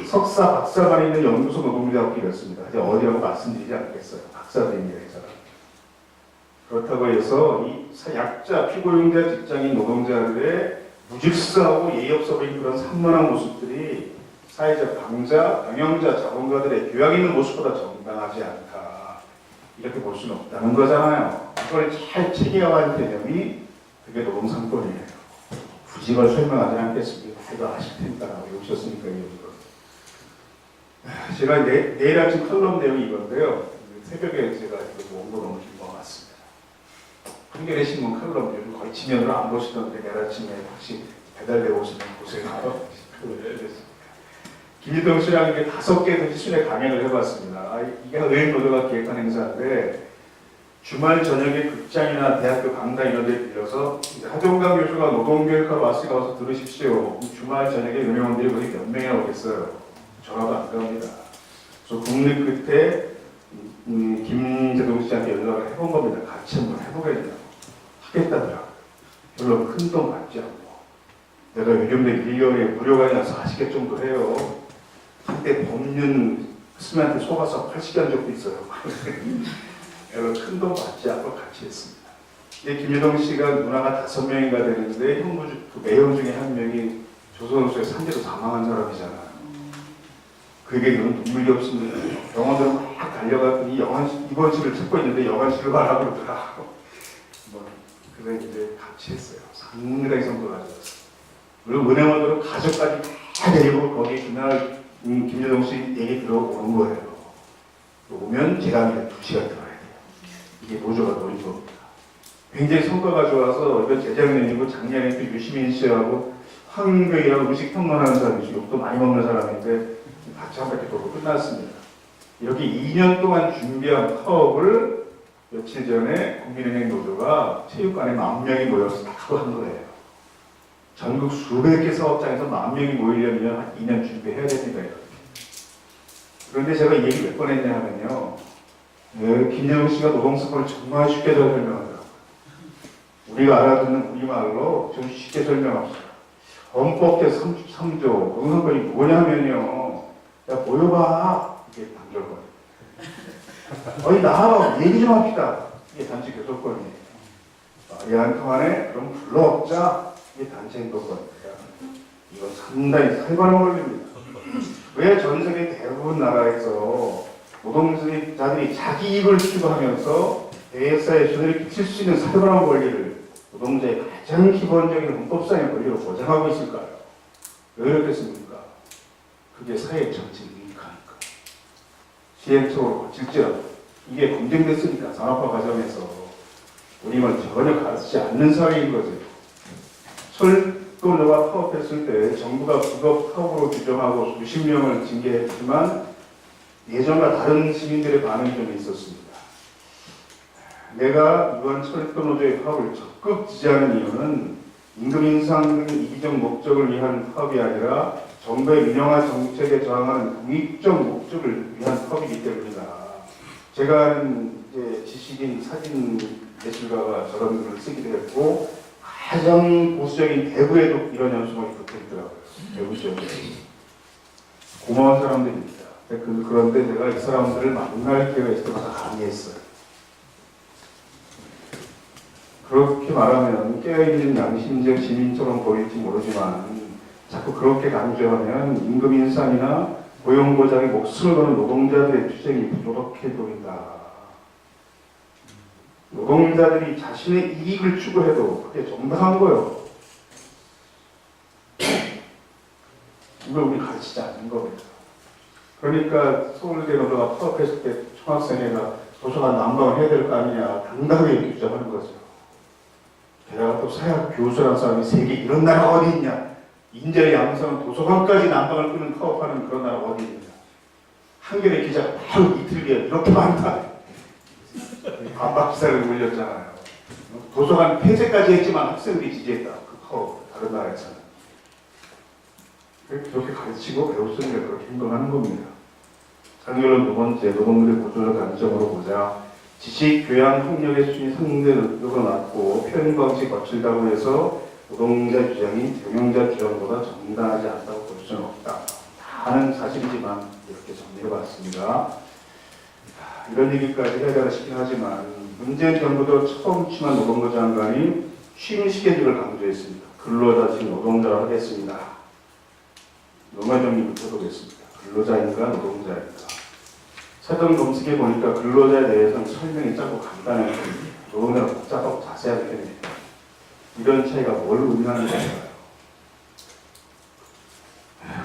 석사, 박사가 있는 연구소 노동자하고 이렇습니다. 이제 어디라고 말씀드리지 않겠어요. 박사들입니다. 그렇다고 해서 이 약자, 피고용자, 직장인 노동자들의 무질서하고 예의 없어 보이는 그런 산만한 모습들이 사회적 강자, 경영자, 자본가들의 교양 있는 모습보다 정당하지 않다. 이렇게 볼 수는 없다는 거잖아요. 이걸 잘 체계화한 개념이 그게 노동상권이에요. 굳이 이걸 설명하지 않겠습니다. 그거 아실 테니까 외우셨으니까 이거. 제가 내일 아침 칼럼 내용이 이건데요. 새벽에 제가 원고 너무 긴 것 같습니다. 한겨레 신문 칼럼 요즘 거의 지면으로 안 보시던데 내일 아침에 혹시 배달되고 오시면 보세요. 김일동 씨랑 이게 5개의 희순에 강연을 해봤습니다. 이게 의행노조가 기획한 행사인데 주말 저녁에 극장이나 대학교 강당 이런 데 빌려서 하종강 교수가 노동교육하러 왔으니까 와서 들으십시오. 주말 저녁에 유명원들이 거기 몇 명이나 오겠어요. 전화도 안 갑니다. 그래서 국립 끝에 김재동 씨한테 연락을 해본 겁니다. 같이 한번 해보겠냐고. 하겠다더라고요. 별로 큰 돈 받지 않고. 내가 요즘도 1개월에 무료가 아니라서 아시겠 정도 해요. 한때 법륜 스님한테 속아서 80개 적도 있어요. 별로 큰 돈 받지 않고 같이 했습니다. 근데 김재동 씨가 누나가 5명인가 되는데 그 매형 중에 한 명이 조선소에 산재로 사망한 사람이잖아요. 그게 눈물이 없습니다. 병원으로 막 달려갔더니 입원실을 찾고 있는데 여관실을 가라고 그러더라고. 그래서 이제 같이 했어요. 상당히 성도를 가져갔어요. 그리고 은행원으로 가족까지 다 데리고 거기 그날 김재동 씨 얘기 들어오는 거예요. 오면 제가 2시간 들어야 돼요. 이게 노조가 노린 겁니다. 굉장히 성과가 좋아서 이번 재작년이고 작년에 또 유시민 씨하고 한국이라고 음식 평론하는 사람이죠. 욕도 많이 먹는 사람인데 같이 한 바퀴 돌고 끝났습니다. 이렇게 2년 동안 준비한 파업을 며칠 전에 국민은행 노조가 체육관에 10,000명이 모여서 다 한 거예요. 전국 수백 개 사업장에서 10,000명이 모이려면 한 2년 준비해야 됩니다. 이렇게. 그런데 제가 이 얘기 몇 번 했냐 하면요. 김영우 씨가 노동사건을 정말 쉽게 잘 설명하더라고요. 우리가 알아듣는 우리말로 좀 쉽게 설명합시다. 헌법 제33조 노동사건이 뭐냐면요. 야 보여봐. 이게 단결권. 어이 나와봐. 얘기 좀 합시다. 이게 단체 교섭권이에요. 말이 한 통하네? 그럼 불러옵자. 이게 단체 행동권입니다. 이거 상당히 살벌한 권리입니다. 왜 전 세계 대부분 나라에서 노동자들이 자기 이익을 추구하면서 대사에 손해를 끼칠 수 있는 살벌한 권리를 노동자의 가장 기본적인 헌법상의 권리로 보장하고 있을까요? 왜 그렇겠습니까? 그게 사회 전체에 유익하니까. 시행착오로 거칠지라도 이게 검증됐으니까 산업화 과정에서 우리말 전혀 가르치지 않는 사회인 거죠. 철도노가 파업했을 때 정부가 불법 파업으로 규정하고 수십 명을 징계했지만 예전과 다른 시민들의 반응이 좀 있었습니다. 내가 이번 철도노조의 파업을 적극 지지하는 이유는 임금 인상 등 이기적 목적을 위한 파업이 아니라 정부의 민영화 정책에 저항하는 공익적 목적을 위한 파업이기 때문이다. 제가 아는 이제 지식인 사진 예술가가 저런 글을 쓰기도 했고 가장 보수적인 대구에도 이런 연수목이 붙어있더라고요. 대구 지역에. 고마운 사람들입니다. 그런데 내가 이 사람들을 만날 기회가 있을 때마다 강의했어요. 그렇게 말하면 깨어있는 양심적 시민처럼 보일지 모르지만 자꾸 그렇게 강조하면 임금 인상이나 고용 보장에 목숨을 거는 노동자들의 투쟁이 부족해 보인다. 노동자들이 자신의 이익을 추구해도 그게 정당한 거예요. 이걸 우리 가르치지 않는 겁니다. 그러니까 서울대 노조가 파업했을 때 총학생회가 도서관 난방을 해야 될 거 아니냐 당당하게 주장하는 거죠. 게다가 또 사회 교수라는 사람이 세계 이런 나라 어디 있냐. 인제 양성은 도서관까지 난방을 끄는 파업하는 그런 나라 어디 있냐. 한겨레 기자가 바로 이틀 뒤에 이렇게 많다. 반박 기사를 올렸잖아요. 도서관 폐쇄까지 했지만 학생들이 지지했다. 그 파업 다른 나라에서는. 그렇게 가르치고 배웠으니까 그렇게 행동하는 겁니다. 장결론 두 번째, 노동들의 구조적 관점으로 보자. 지식, 교양, 학력의 수준이 상대적으로 낮고 표현 방식이 거칠다고 해서 노동자 주장이 경영자 주장보다 정당하지 않다고 볼 수는 없다. 다는 사실이지만 이렇게 정리해봤습니다. 이런 얘기까지 해야 되나 싶긴 하지만 문재인 정부도 처음 취임한 노동부 장관이 취임 시계직을 강조했습니다. 근로자직 노동자로 하겠습니다. 노말 정리부터 보겠습니다. 근로자인가 노동자인가. 사전 검색해 보니까 근로자에 대해서는 설명이 짧고 간단해요. 노동자는 복잡하고 자세하게 됩니다. 이런 차이가 뭘 의미하는 걸까요?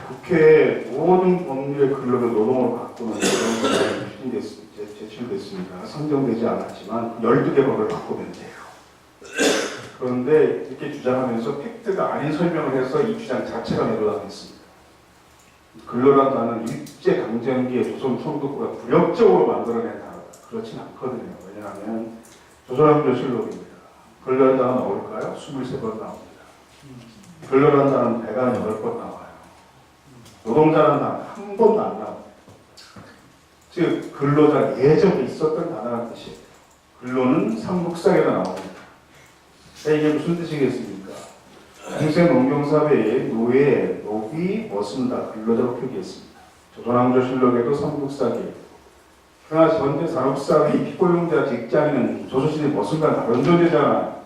국회에 모든 법률의 근로를 노동으로 바꾸는 노동법안이 제출됐습니다. 상정되지 않았지만 12개 법을 바꾸면 돼요. 그런데 이렇게 주장하면서 팩트가 아닌 설명을 해서 이 주장 자체가 매도당했습니다. 근로란 단어는 일제강점기에 조선 총독부가 불역적으로 만들어낸 단어다. 그렇진 않거든요. 왜냐하면 조선왕조실록입니다. 근로란 단어 나올까요? 23번 나옵니다. 근로란 단어는 108번 나와요. 노동자라는 단어 한 번도 안 나옵니다. 즉 근로자 예전에 있었던 단어라는 뜻이에요. 근로는 삼국사에도 나옵니다. 이게 무슨 뜻이겠습니까? 공생농경사회의 노예, 노비, 머슴다 근로자로 표기했습니다. 조선왕조실록에도 삼국사기, 그러나 현대 산업사회의 피고용자 직장인은 조선시대 머슴과 다른 존재잖아요.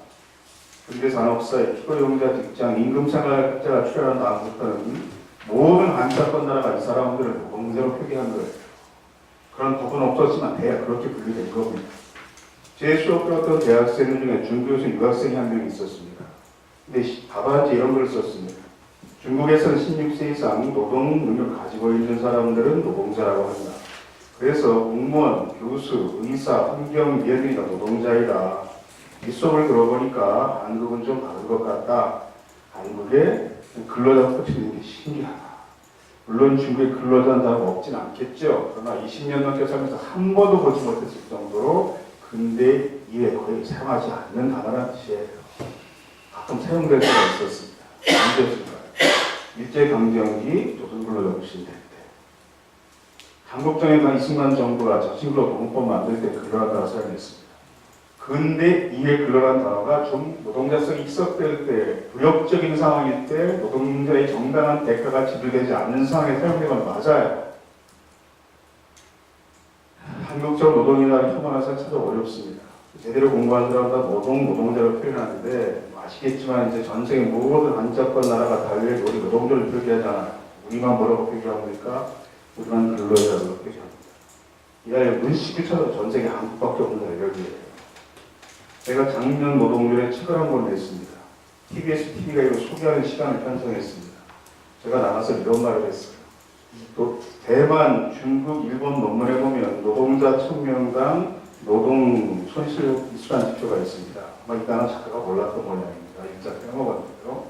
근대 산업사회 피고용자 직장 임금생활자가 출연한 다음부터는 모든 한자권 나라가 이 사람들을 노동자로 표기한 거예요. 그런 법은 없었지만 대학 그렇게 분류된 겁니다. 제 수업 배웠던 대학생 중에 중교에서 유학생이 한 명 있었습니다. 근데 답안지 이런 걸 썼습니다. 중국에서는 16세 이상 노동 능력을 가지고 있는 사람들은 노동자라고 한다. 그래서 공무원, 교수, 의사, 환경위원들이 다 노동자이다. 뒷속을 들어보니까 한국은 좀 다른 것 같다. 한국에 근로자 포트는 게 신기하다. 물론 중국에 근로자는 다 없진 않겠죠. 그러나 20년 넘게 살면서 한 번도 보지 못했을 정도로 근대 이외에 거의 사용하지 않는 단어라는 뜻이에요. 가끔 사용될 때가 있었습니다. 언제였을까요? 일제강점기 조선근로자 시대 때. 한국정에만 이승만 정부가 저신근로 노동법 만들 때 근로라는 단어 사용했습니다. 근대 이외 근로라는 단어가 좀 노동자성이 희석될 때, 불협적인 상황일 때 노동자의 정당한 대가가 지불되지 않는 상황에 사용된 건 맞아요. 한국적 노동이라는 혐오라서 참 어렵습니다. 제대로 공부한 사람은 노동자로 표현하는데 아시겠지만 이제 전 세계 모든 한자권 나라가 달리 우리 노동자를 표기하잖아요. 우리만 뭐라고 표기합니까? 우리만 근로자라고 표기합니다. 이날 문식을 쳐도 전 세계 한국밖에 없는 여기에요. 제가 작년 노동절에 책을 한 권 냈습니다. TBS TV가 이거 소개하는 시간을 편성했습니다. 제가 나가서 이런 말을 했어요. 또 대만, 중국, 일본 논문에 보면 노동자 1000명당 노동 손실 수란 지표가 있습니다. 아마 이 단어 작가가 몰랐던 모양입니다. 일자 빼먹었는데요.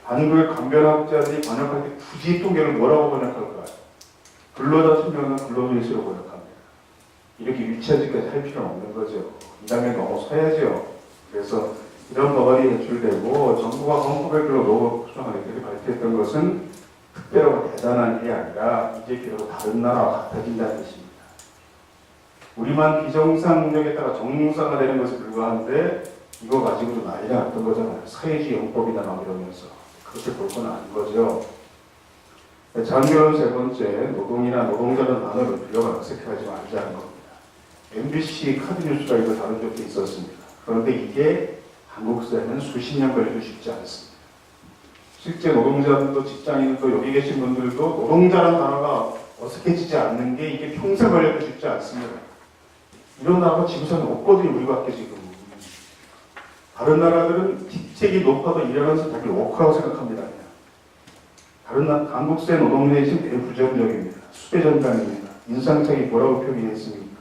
한국의 간변학자들이 번역할 때 굳이 통계를 뭐라고 번역할까요? 근로자 1000명당 근로손실로 번역합니다. 이렇게 유치하지까지 할 필요는 없는 거죠. 이 단계 넘어서야죠. 그래서 이런 법안이 제출되고 정부가 헌법에 글로 노동조항을 발표했던 것은 특별하고 대단한 일이 아니라 이제 비로소 다른 나라와 같아진다는 뜻입니다. 우리만 비정상 능력에 따라 정상화되는 것에 불과한데 이거 가지고도 난리가 났던 거잖아요. 사회주의 영법이다 막 이러면서. 그렇게 볼 건 아닌 거죠. 장교는 세 번째, 노동이나 노동자라는 단어를 빌려가 어색해하지 말자는 겁니다. MBC 카드뉴스가 이거 다룬 적도 있었습니다. 그런데 이게 한국 사회는 수십 년 걸려도 쉽지 않습니다. 실제 노동자들도 직장인들도 여기 계신 분들도 노동자라는 단어가 어색해지지 않는 게 이게 평생 걸려도 쉽지 않습니다. 이런 나라가 지구상에 없거든요. 우리밖에 지금. 다른 나라들은 직책이 높아도 일하면서 자기 워크라고 생각합니다. 다른 한국 사회 노동자의 지금 대부 부정적입니다. 수배전당입니다. 인상착이 뭐라고 표기했습니까?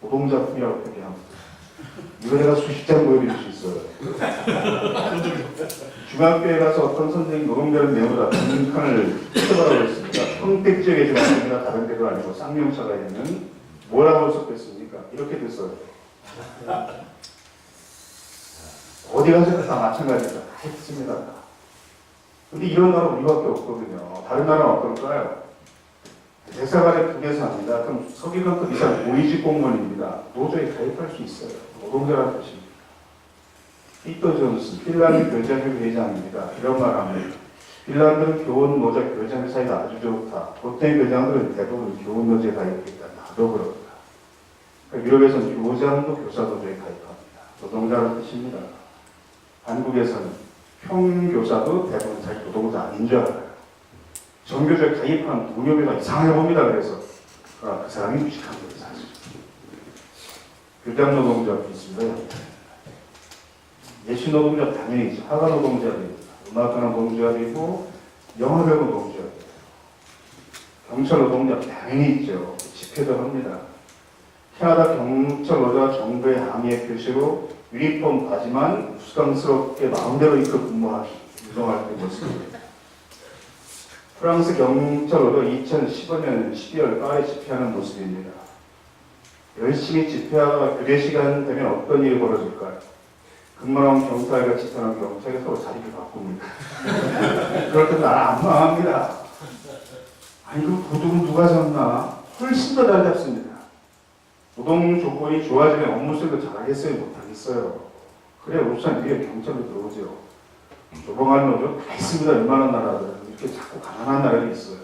노동자품이라고 표기합니다. 이거 내가 수십 장 보여드릴 수 있어요. 중학교에 가서 어떤 선생님이 노동자를 내보다 빈칸을 쳐다보고 있습니다. 평택 지역의 중학교입니다. 다른 데도 아니고 쌍용차가 있는 뭐라고 썼겠습니까? 이렇게 됐어요. 어디 가서도 다 마찬가지다. 다 했습니다. 근데 이런 나라 우리밖에 없거든요. 다른 나라는 어떨까요? 대사관에 2개사입니다. 그럼 서기관급 이상 고위직 공무원입니다. 노조에 가입할 수 있어요. 노동자라는 뜻입니다. 피터 존슨, 핀란드 교장협 회장입니다. 이런 말 합니다. 핀란드는 교원, 노조, 교장 사이가 아주 좋다. 보통의 교장들은 대부분 교원 노조에 가입했다. 나도 그렇다. 그러니까 유럽에서는 교장도 교사 노조에 가입합니다. 노동자라는 뜻입니다. 한국에서는 평교사도 대부분 자기 노동자 아닌 줄 알아요. 정교조에 가입한 동료가 이상해 봅니다. 그래서 그 사람이 무식한 거예요. 사실. 교장 노동자도 있습니다. 예술 노동자 당연히 있죠. 화가 노동자도 있고, 음악가 노동자도 영화배우 노동자도 있고, 경찰 노동자 당연히 있죠. 집회도 합니다. 캐나다 경찰 노조가 정부의 항의의 표시로 유니폼 바지만 우스꽝스럽게 마음대로 입고 근무하기, 운동할 때 모습입니다. 프랑스 경찰 노조 2015년 12월 파리 집회하는 모습입니다. 열심히 집회하다가 교대 시간 되면 어떤 일이 벌어질까요? 근무하는 경찰과 집회하는 경찰이 서로 자리를 바꿉니다. 그럴 때 나는 안 망합니다. 아니 그 도둑은 누가 잡나? 훨씬 더 잘 잡습니다. 노동 조건이 좋아지면 업무 수행도 잘하겠어요? 못하겠어요? 그래 우선 위에 경찰로 들어오죠. 조봉하는 노조 다 있습니다. 웬만한 나라들은 이렇게 자꾸 가난한 나라가 있어요.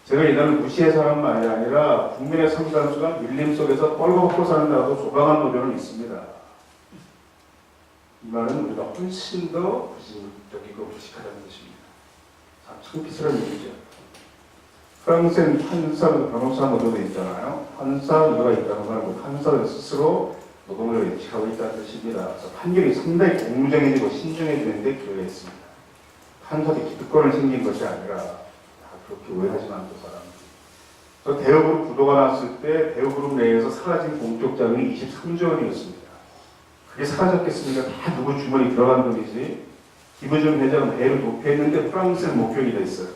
제가 이날을 무시해서 하는 말이 아니라 국민의 상당수가 밀림 속에서 뻘거벗고 사는 나라도 조방한 노조는 있습니다. 이 말은 우리가 훨씬 더 부심적이고 무식하다는 뜻입니다. 참 비슷한 얘기죠. 프랑스엔 판사, 변호사 노조도 있잖아요. 판사 노조가 있다는 건 판사들 스스로 노동을 예측하고 있다는 뜻입니다. 그래서 판결이 상당히 공정해지고 신중해지는데 기여했습니다. 판사들이 기득권을 생긴 것이 아니라 그렇게 오해하지 않고 바랍니다. 저 대우그룹 부도가 났을 때 대우그룹 내에서 사라진 공적 자금이 23조 원이었습니다. 그게 사라졌겠습니까? 다 누구 주머니 들어간 돈이지. 김의중 회장은 배를 도피했는데 프랑스에 목격이 됐어요.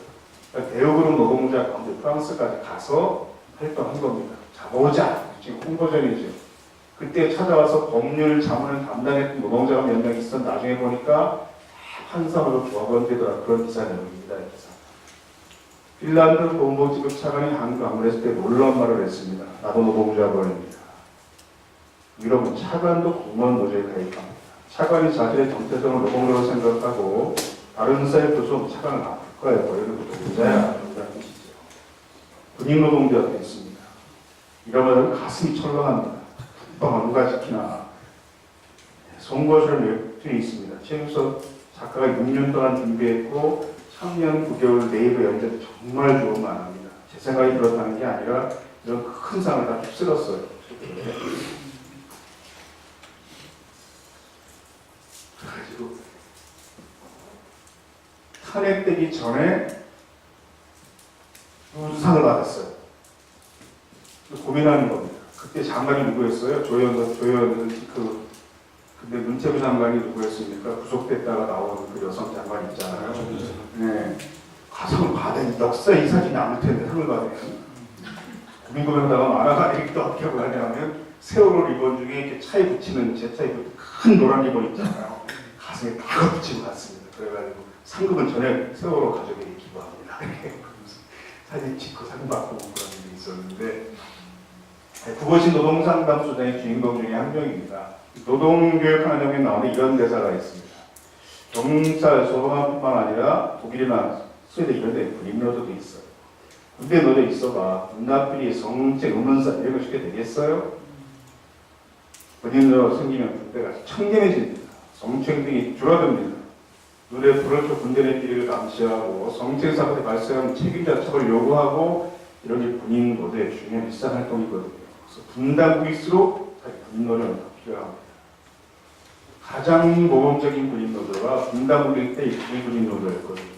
그러니까 대우그룹 노동자 가운데 프랑스까지 가서 활동한 겁니다. 잡아오자. 지금 홍보전이죠. 그때 찾아와서 법률 자문을 담당했던 노동자가 몇 명 있어 나중에 보니까 판사로 조합원되더라. 그런 기사 내용입니다. 이 기사. 핀란드 보건복지부 차관이 한국 방문했을 때 놀라운 말을 했습니다. 나도 노동조합원입니다. 유럽은 차관도 공무원 노조에 가입합니다. 차관이 자신의 정체성을 노동자로 생각하고 다른 사회 부서 차관을 아플 거예요. 이런 것도 노동자야. 이런 뜻이죠. 군인노동자도 있습니다. 이러면 가슴이 철렁합니다. 국방을 누가 지키나. 송거수라는 웹툰이 있습니다. 최우석 작가가 6년 동안 준비했고 3년 9개월 네이버 연재도 정말 좋은 만화입니다. 제 생각이 그렇다는 게 아니라 이런 큰 상을 다 휩쓸었어요. 그래가지고 탄핵되기 전에 우수상을 받았어요. 고민하는 겁니다. 그때 장관이 누구였어요? 근데 문체부 장관이 누구였습니까? 구속됐다가 나오는 그 여성 장관 있잖아요. 네. 가상을 받으니 역사 이 사진이 남을 텐데 상을 받으면 고민고민하다가 만화가 이렇게 어떻게 하냐면 세월호 리본 중에 이렇게 차에 붙이는 제 차에 큰 노란 리본 있잖아요. 가슴에 다 붙이고 갔습니다. 그래가지고 상금은 전에 세월호 가족에게 기부합니다. 사진 찍고 상 받고 그런 일이 있었는데 국어신 노동상담소장의 주인공 중에 한 명입니다. 노동교육하는 영에 나오는 이런 대사가 있습니다. 경찰, 소방뿐만 아니라 독일이나 스웨덴 이런 데 군인노조도 있어요. 군대 노조 있어봐. 문화필이 성책, 음원사 이런 거 쉽게 되겠어요? 군인노조 생기면 군대가 청렴해집니다. 성추행 등이 줄어듭니다. 눈에 불을 켜 군대의 비리를 감시하고 성추행 사건이 발생하면 책임자 처벌을 요구하고 이런 게 군인 노조의 중요한 일상 활동이거든요. 그래서 분당국일수록 군인노조는 더 필요합니다. 가장 모범적인 군인노조가 분당국일 때 군인노조였거든요.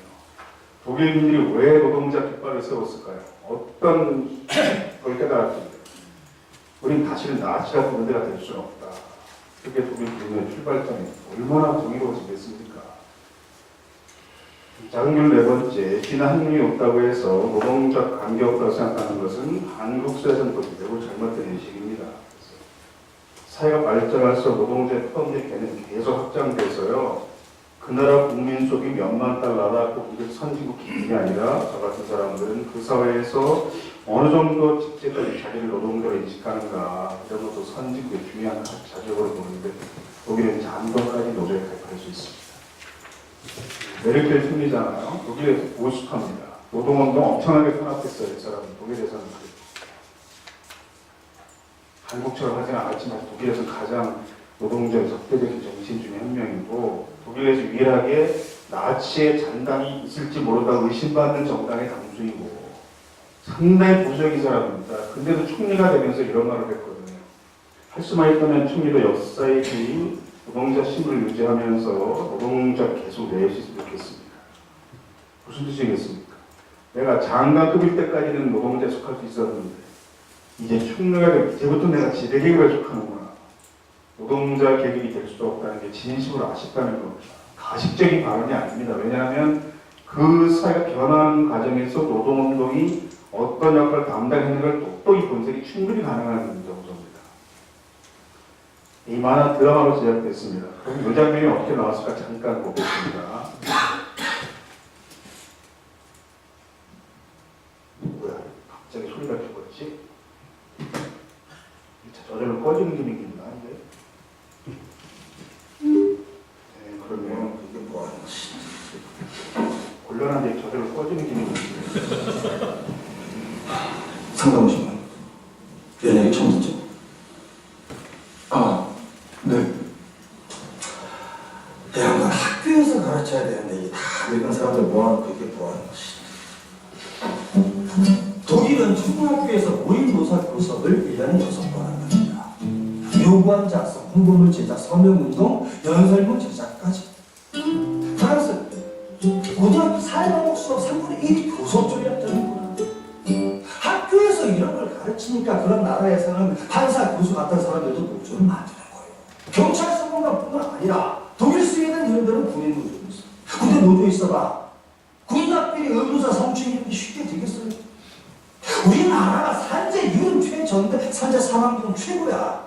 독일군들이 왜 노동자 깃발을 세웠을까요? 어떤 걸 깨달았습니까? 우린 다시는 나치 같은 군대가 될 수는 없다. 그게 독일군의 출발점이 얼마나 정의로워지겠습니까? 작은 네 번째, 비난 한능이 없다고 해서 노동적 관계 없다고 생각하는 것은 한국 사회에서는 매우 잘못된 인식입니다. 사회가 발전할수록 노동자의 포함된 개념이 계속 확장돼서요. 그 나라 국민 속이 몇만 달러다 그 선진국 기준이 아니라 저 같은 사람들은 그 사회에서 어느 정도 직제까지 자기를 노동자로 인식하는가 이런 것도 선진국의 중요한 자격으로 보는데 독일은 잠깐까지 노조에 가입할 수 있습니다. 메르켈 총리잖아요. 독일에서 보수합니다. 노동운동 엄청나게 탄압했어요. 이 사람은 독일에서는. 한국처럼 하지는 않았지만 독일에서 가장 노동자의 적대적인 정신 중에 한 명이고 독일에서 유일하게 나치의 잔당이 있을지 모른다고 의심받는 정당의 당수이고 상당히 보수적인 사람입니다. 근데도 총리가 되면서 이런 말을 했거든요. 할 수만 있다면 총리도 역사의 그 노동자 신분을 유지하면서 노동자 계속 내릴 수 있으면 좋겠습니다. 무슨 뜻이겠습니까? 내가 장관급일 때까지는 노동자에 속할 수 있었는데 이제 총리가 되면 이제부터 내가 지배계급에 속하는구나. 노동자 계급이 될 수도 없다는 게 진심으로 아쉽다는 겁니다. 가식적인 발언이 아닙니다. 왜냐하면 그 사회가 변화하는 과정에서 노동운동이 어떤 역할을 담당하는 걸 똑똑히 분석이 충분히 가능한 정도입니다. 이 만화 드라마로 제작됐습니다. 그럼 이 장면이 어떻게 나왔을까 잠깐 보겠습니다. 뭐야? 갑자기 소리가 죽었지? 저절로 꺼지는 기능이 있나? 네, 그러면 이게 뭐 하는 거지? 곤란한데 저절로 꺼지는 기능이 있는데. 상담오시면 연예계 처음 듣죠? 아, 네. 대학은 학교에서 가르쳐야 되는데 이게 다 외국 사람들 모아놓고 이게 뭐하는 것이. 독일은 초등학교에서 모의고사 교섭을 1년에 6번 한답니다. 요구안 작성, 홍보물 제작, 서명운동, 연설문 제작까지. 프랑스 고등학교 사회과목 수업 3분의 1이 교섭 전략적이구나. 학교에서 이런 걸 가르치니까 그런 나라에서는 판사, 교수 같은 사람들도 노조를 만드는 거예요. 경찰서공단뿐만 아니라 독일, 스웨덴 이런 데는 군인 노조도 있어. 군대 노조 있어봐. 군납비리 의무사 성추행이 쉽게 되겠어요? 우리나라가 산재 이혼 최저인데 산재 사망 비용 최고야.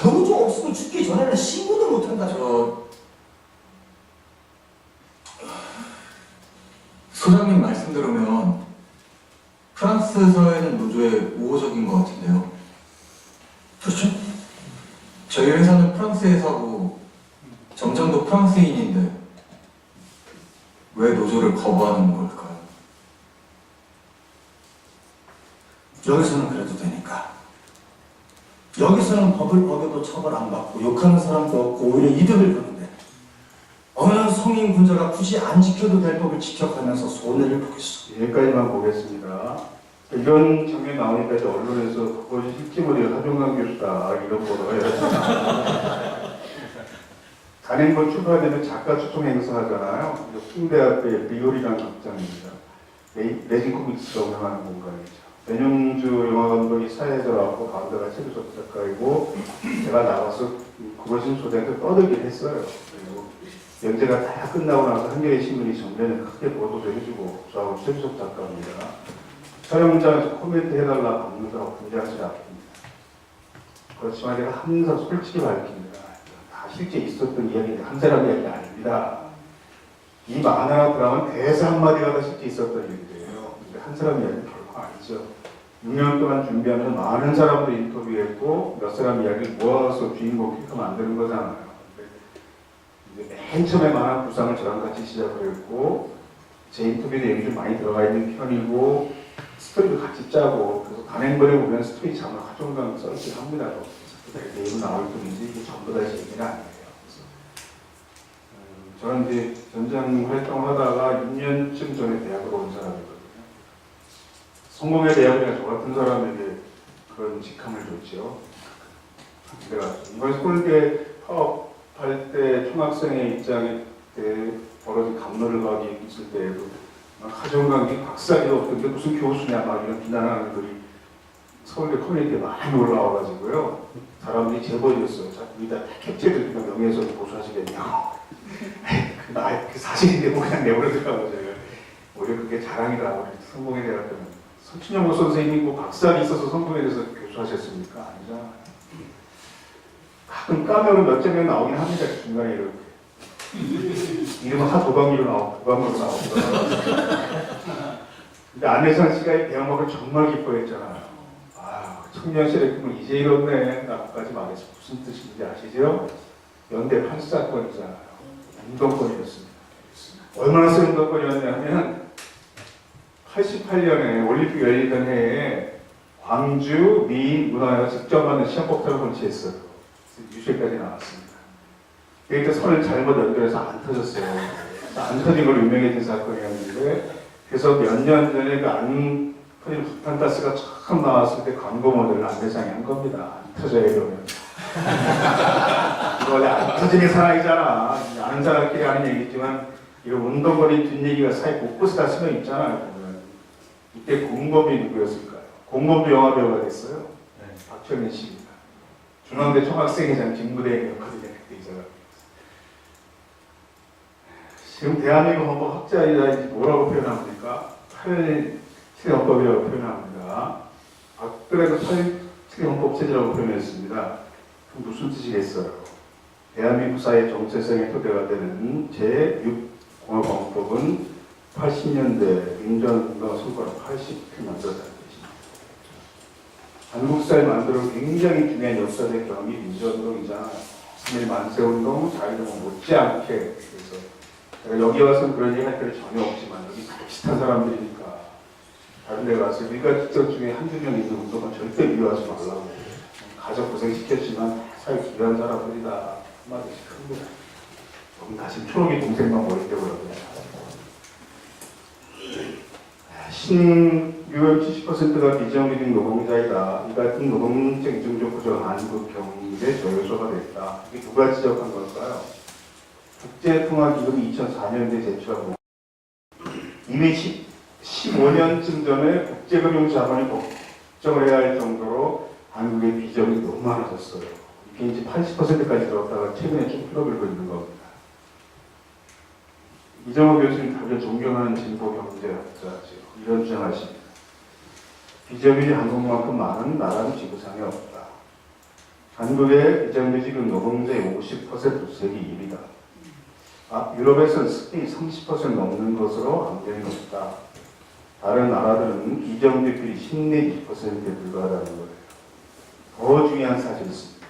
노조 없으면 죽기 전에는 신고도 못한다. 소장님 말씀 들으면 프랑스 사회는 노조에 우호적인 것 같은데요. 그렇죠? 저희 회사는 프랑스 회사고 정장도 프랑스인인데 왜 노조를 거부하는 걸까요? 여기서는 그래도 되니까. 여기서는 법을 어겨도 처벌 안 받고 욕하는 사람도 없고 오히려 이득을 보는데 어느 성인 군자가 굳이 안 지켜도 될 법을 지켜가면서 손해를 보겠어. 여기까지만 보겠습니다. 이런 장면이 나오니까 이제 언론에서 그것이 실질머리 하종강 교수다 이런 보도가 열렸습니다. 단행본 출판되면 작가 추천 행사 하잖아요. 홍대앞에 리올이라는 극장입니다. 레진 코믹스가 운영하는 공간이죠. 변영주 영화감독이 사회에서 나왔고 가운데가 최규석 작가이고 제가 나와서 그것은 소대한테 떠들긴 했어요. 그리고 연재가 다 끝나고 나서 한겨레 신문이 전면에 크게 보도도 해주고 저하고 최규석 작가입니다. 촬영장에서 코멘트 해달라 방문자가 분장하지 않습니다. 그렇지만 제가 항상 솔직히 밝힙니다. 다 실제 있었던 이야기인데 한 사람 이야기 아닙니다. 이 만화나 드라마는 대사 한마디가 다 실제 있었던 일인데요. 근데 한 사람 이야기는 결코 아니죠. 6년 동안 준비하면서 많은 사람들 인터뷰했고 몇 사람 이야기를 모아서 주인공 캐릭터 만드는 거잖아요. 근데 이제 맨 처음에 만화 구상을 저랑 같이 시작을 했고 제 인터뷰 내용이 좀 많이 들어가 있는 편이고 스토리도 같이 짜고 그래서 단행본에 보면 스토리 장을 하종강 써있긴 합니다. 그래서 내용 나올 뿐이지 이게 전부 다 제 얘기는 아니에요. 그래서 저는 이제 전장 활동을 하다가 6년쯤 전에 대학으로 온 사람이거든요. 성공의 대학이나 저 같은 사람에게 그런 직함을 줬죠. 내가 이번 서울대 파업할 때 총학생의 입장에 벌어진 감로를 가기 있을 때에도 하종강이 박사기도 없던데 무슨 교수냐 막 이런 비난하는 글이 서울대 커뮤니티에 많이 올라와가지고요. 사람들이 제보해줬어요. 자, 우리다 캡처해주니까 명예훼손 고소하시겠냐. 그 사실인데 뭐 그냥 내버려두라고 제가. 오히려 그게 자랑이라고 성공에 대한 서춘영호 선생님이 박사가 있어서 성공에 대해서 교수하셨습니까? 아니잖아요. 가끔 까면은 몇 장면 나오긴 합니다. 중간에 이렇게. 이름은 하도강이로 나오고 도강으로 나오고. 근데 안혜상 씨가 이 대형mak을 정말 기뻐했잖아요. 아, 청년실의 꿈을 이제 이뤘네. 라고까지 말해서 무슨 뜻인지 아시죠? 연대 8사건이잖아요. 운동권이었습니다. 얼마나 센 운동권이었냐면 88년에 올림픽 열리던 해에 광주 미문화회가 직접 만든 시험폭탄을 설치했어요. 유죄까지 나왔습니다. 그때 선을 잘못 연결해서 안 터졌어요. 안 터진 걸로 유명해진 사건이었는데 그래서 몇 년 전에 그 안 터진 폭탄가스가 처음 나왔을 때 광고 모델을 안대상이 한 겁니다. 안 터져야 이러면. 이거 원래 안 터지는 사람이잖아. 아는 사람끼리 하는 얘기지만 이런 운동거리 뒷얘기가 사회 곳곳에 다 쓰여 있잖아요. 보면. 이때 공범이 누구였을까요? 공범도 영화배우가 됐어요. 네. 박철민 씨입니다. 중앙대 총학생회장 직무대행이었거든요. 그때 이제가. 지금 대한민국 헌법학자이자 뭐라고 표현합니까? 87헌법이라고 표현합니다. 박근혜도 87헌법체제라고 표현했습니다. 그럼 무슨 뜻이겠어요? 대한민국 사회 정체성의 토대가 되는 제6공화국법은 80년대 민주화운동 선거를 80회 만들었다는 뜻입니다. 한국 사회 만들어 굉장히 중요한 역사적 경험이 민주화운동이잖아요. 3.1 만세운동, 자유운동 못지않게 그래서 제가 여기 와서 그런 얘기 할 필요 전혀 없지만 여기 비슷한 사람들이니까 다른 데 가서 우리가 직접 중에 한두 명 있는 운동은 절대 미워하지 말라고 가족 고생시켰지만 사회 귀한 사람들이다 한마디씩 큽니다. 여기 다시 초록이 동생만 머리 떼버렸네. 신유효 70%가 비정규직 노동자이다. 이 같은 노동적 인증적 구조가 한국 경제 저요소가 됐다. 이게 누가 지적한 걸까요? 국제통화기금이 2004년도에 제출한 이미 15년쯤 전에 국제금융자본이 걱정을 해야 할 정도로 한국의 비정이 너무 많아졌어요. 이게 이제 80%까지 들었다가 최근에 좀 끌어들고 있는 겁니다. 이정호 교수님 가장 존경하는 진보 경제학자죠. 이런 주장하십니다. 비정규직 한국만큼 많은 나라는 지구상에 없다. 한국의 비정규직은 노동자의 50% 세계 1위다. 유럽에서는 스페인 30% 넘는 것으로 안경이 높다. 다른 나라들은 비정규직이 10 내지 20%에 불과하다는 거예요. 더 중요한 사실이 있습니다.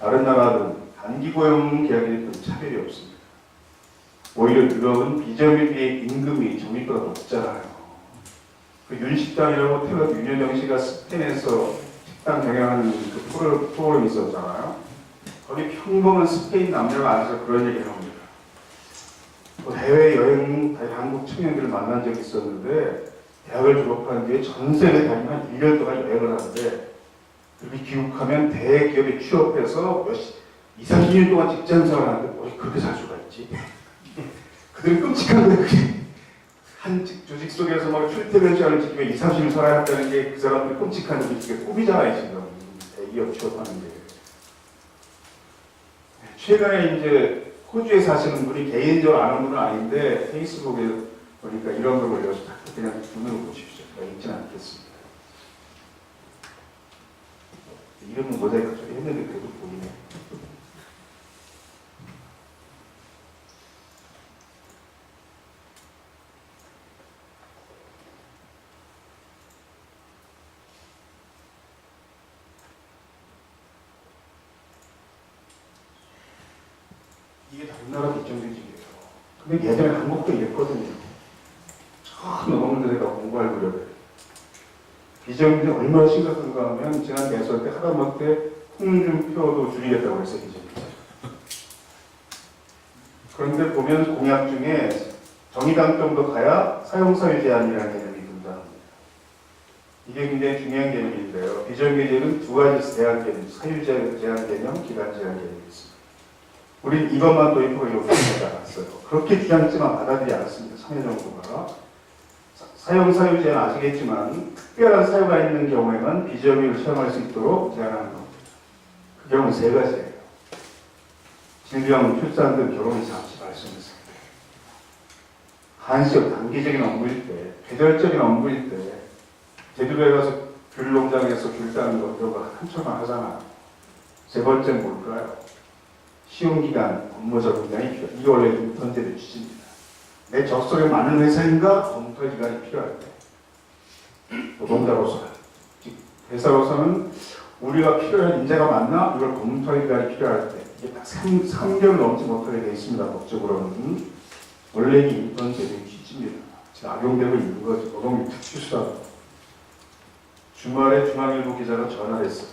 다른 나라들은 단기 고용 계약에 차별이 없습니다. 오히려 유럽은 비정규직의 임금이 정규직보다 높잖아요. 그 윤식당이라고 태어난 윤여정 씨가 스페인에서 식당 경영하는 그 프로그램이 있었잖아요. 거기 평범한 스페인 남녀가 앉아서 그런 얘기를 합니다. 해외여행 한국 청년들을 만난 적이 있었는데 대학을 졸업한 뒤에 전 세계 다니면 1년 동안 여행을 하는데 그렇게 귀국하면 대기업에 취업해서 20-30년 동안 직장 생활을 하는데 뭐 그렇게 살 수가 있지? 그들은 끔찍한데 그게 한 조직 속에서 막 출퇴근 시간을 지키면 20-30년 살아야 한다는 게 그 사람들 끔찍한 일이 꿈이잖아요 지금 대기업 취업하는 게. 최근에 이제 호주에 사시는 분이 개인적으로 아는 분은 아닌데 페이스북에 보니까 이런 걸 올려서 그냥 눈으로 보십시오. 제가 읽지는 않겠습니다. 이름은 모자이크 처리했는데 그래도 보이네. 이게 다른 나라 비정규직이에요. 근데 예전에 한국도 이랬거든요. 처음 노동자들과 공부할 무렵에 비정규직 얼마나 심각한가 하면 지난 대선 때 하다못해 홍준표도 줄이겠다고 했어요. 비정규직. 그런데 보면 공약 중에 정의당 정도 가야 사용사유 제한이라는 개념이 등장합니다. 이게 굉장히 중요한 개념인데요. 비정규직은 두 가지 제한 개념, 사유 제한 개념, 기간 제한 개념이 있습니다. 우린 이것만 도입하고 요구하지 않았어요. 그렇게 주장했지만 받아들이지 않았습니다. 참여정부가. 사용사유 제한 아시겠지만 특별한 사유가 있는 경우에만 비정규직을 시험할 수 있도록 제한하는 겁니다. 그 경우는 세 가지예요. 질병, 출산 등 결혼이 잠시 발생했습니다. 한시적 단기적인 업무일 때, 계절적인 업무일 때 제주도에 가서 귤 농장에서 귤 따는 거 이런 거 한철만 하잖아요. 세 번째는 뭘까요? 시험기간 업무 적응량이 필요해요. 이게 원래 인턴제의 취지입니다. 내 적성에 맞는 회사인가 검토 기간이 필요할 때 노동자로서 즉 회사로서는 우리가 필요한 인재가 맞나 이걸 검토할 기간이 필요할 때 이게 딱 3개월 넘지 못하게 되어 있습니다. 법적으로는 원래 이 인턴제의 취지입니다. 지금 악용되고 있는 거죠. 노동력 특수수당. 주말에 중앙일보 기자가 전화를 했어요.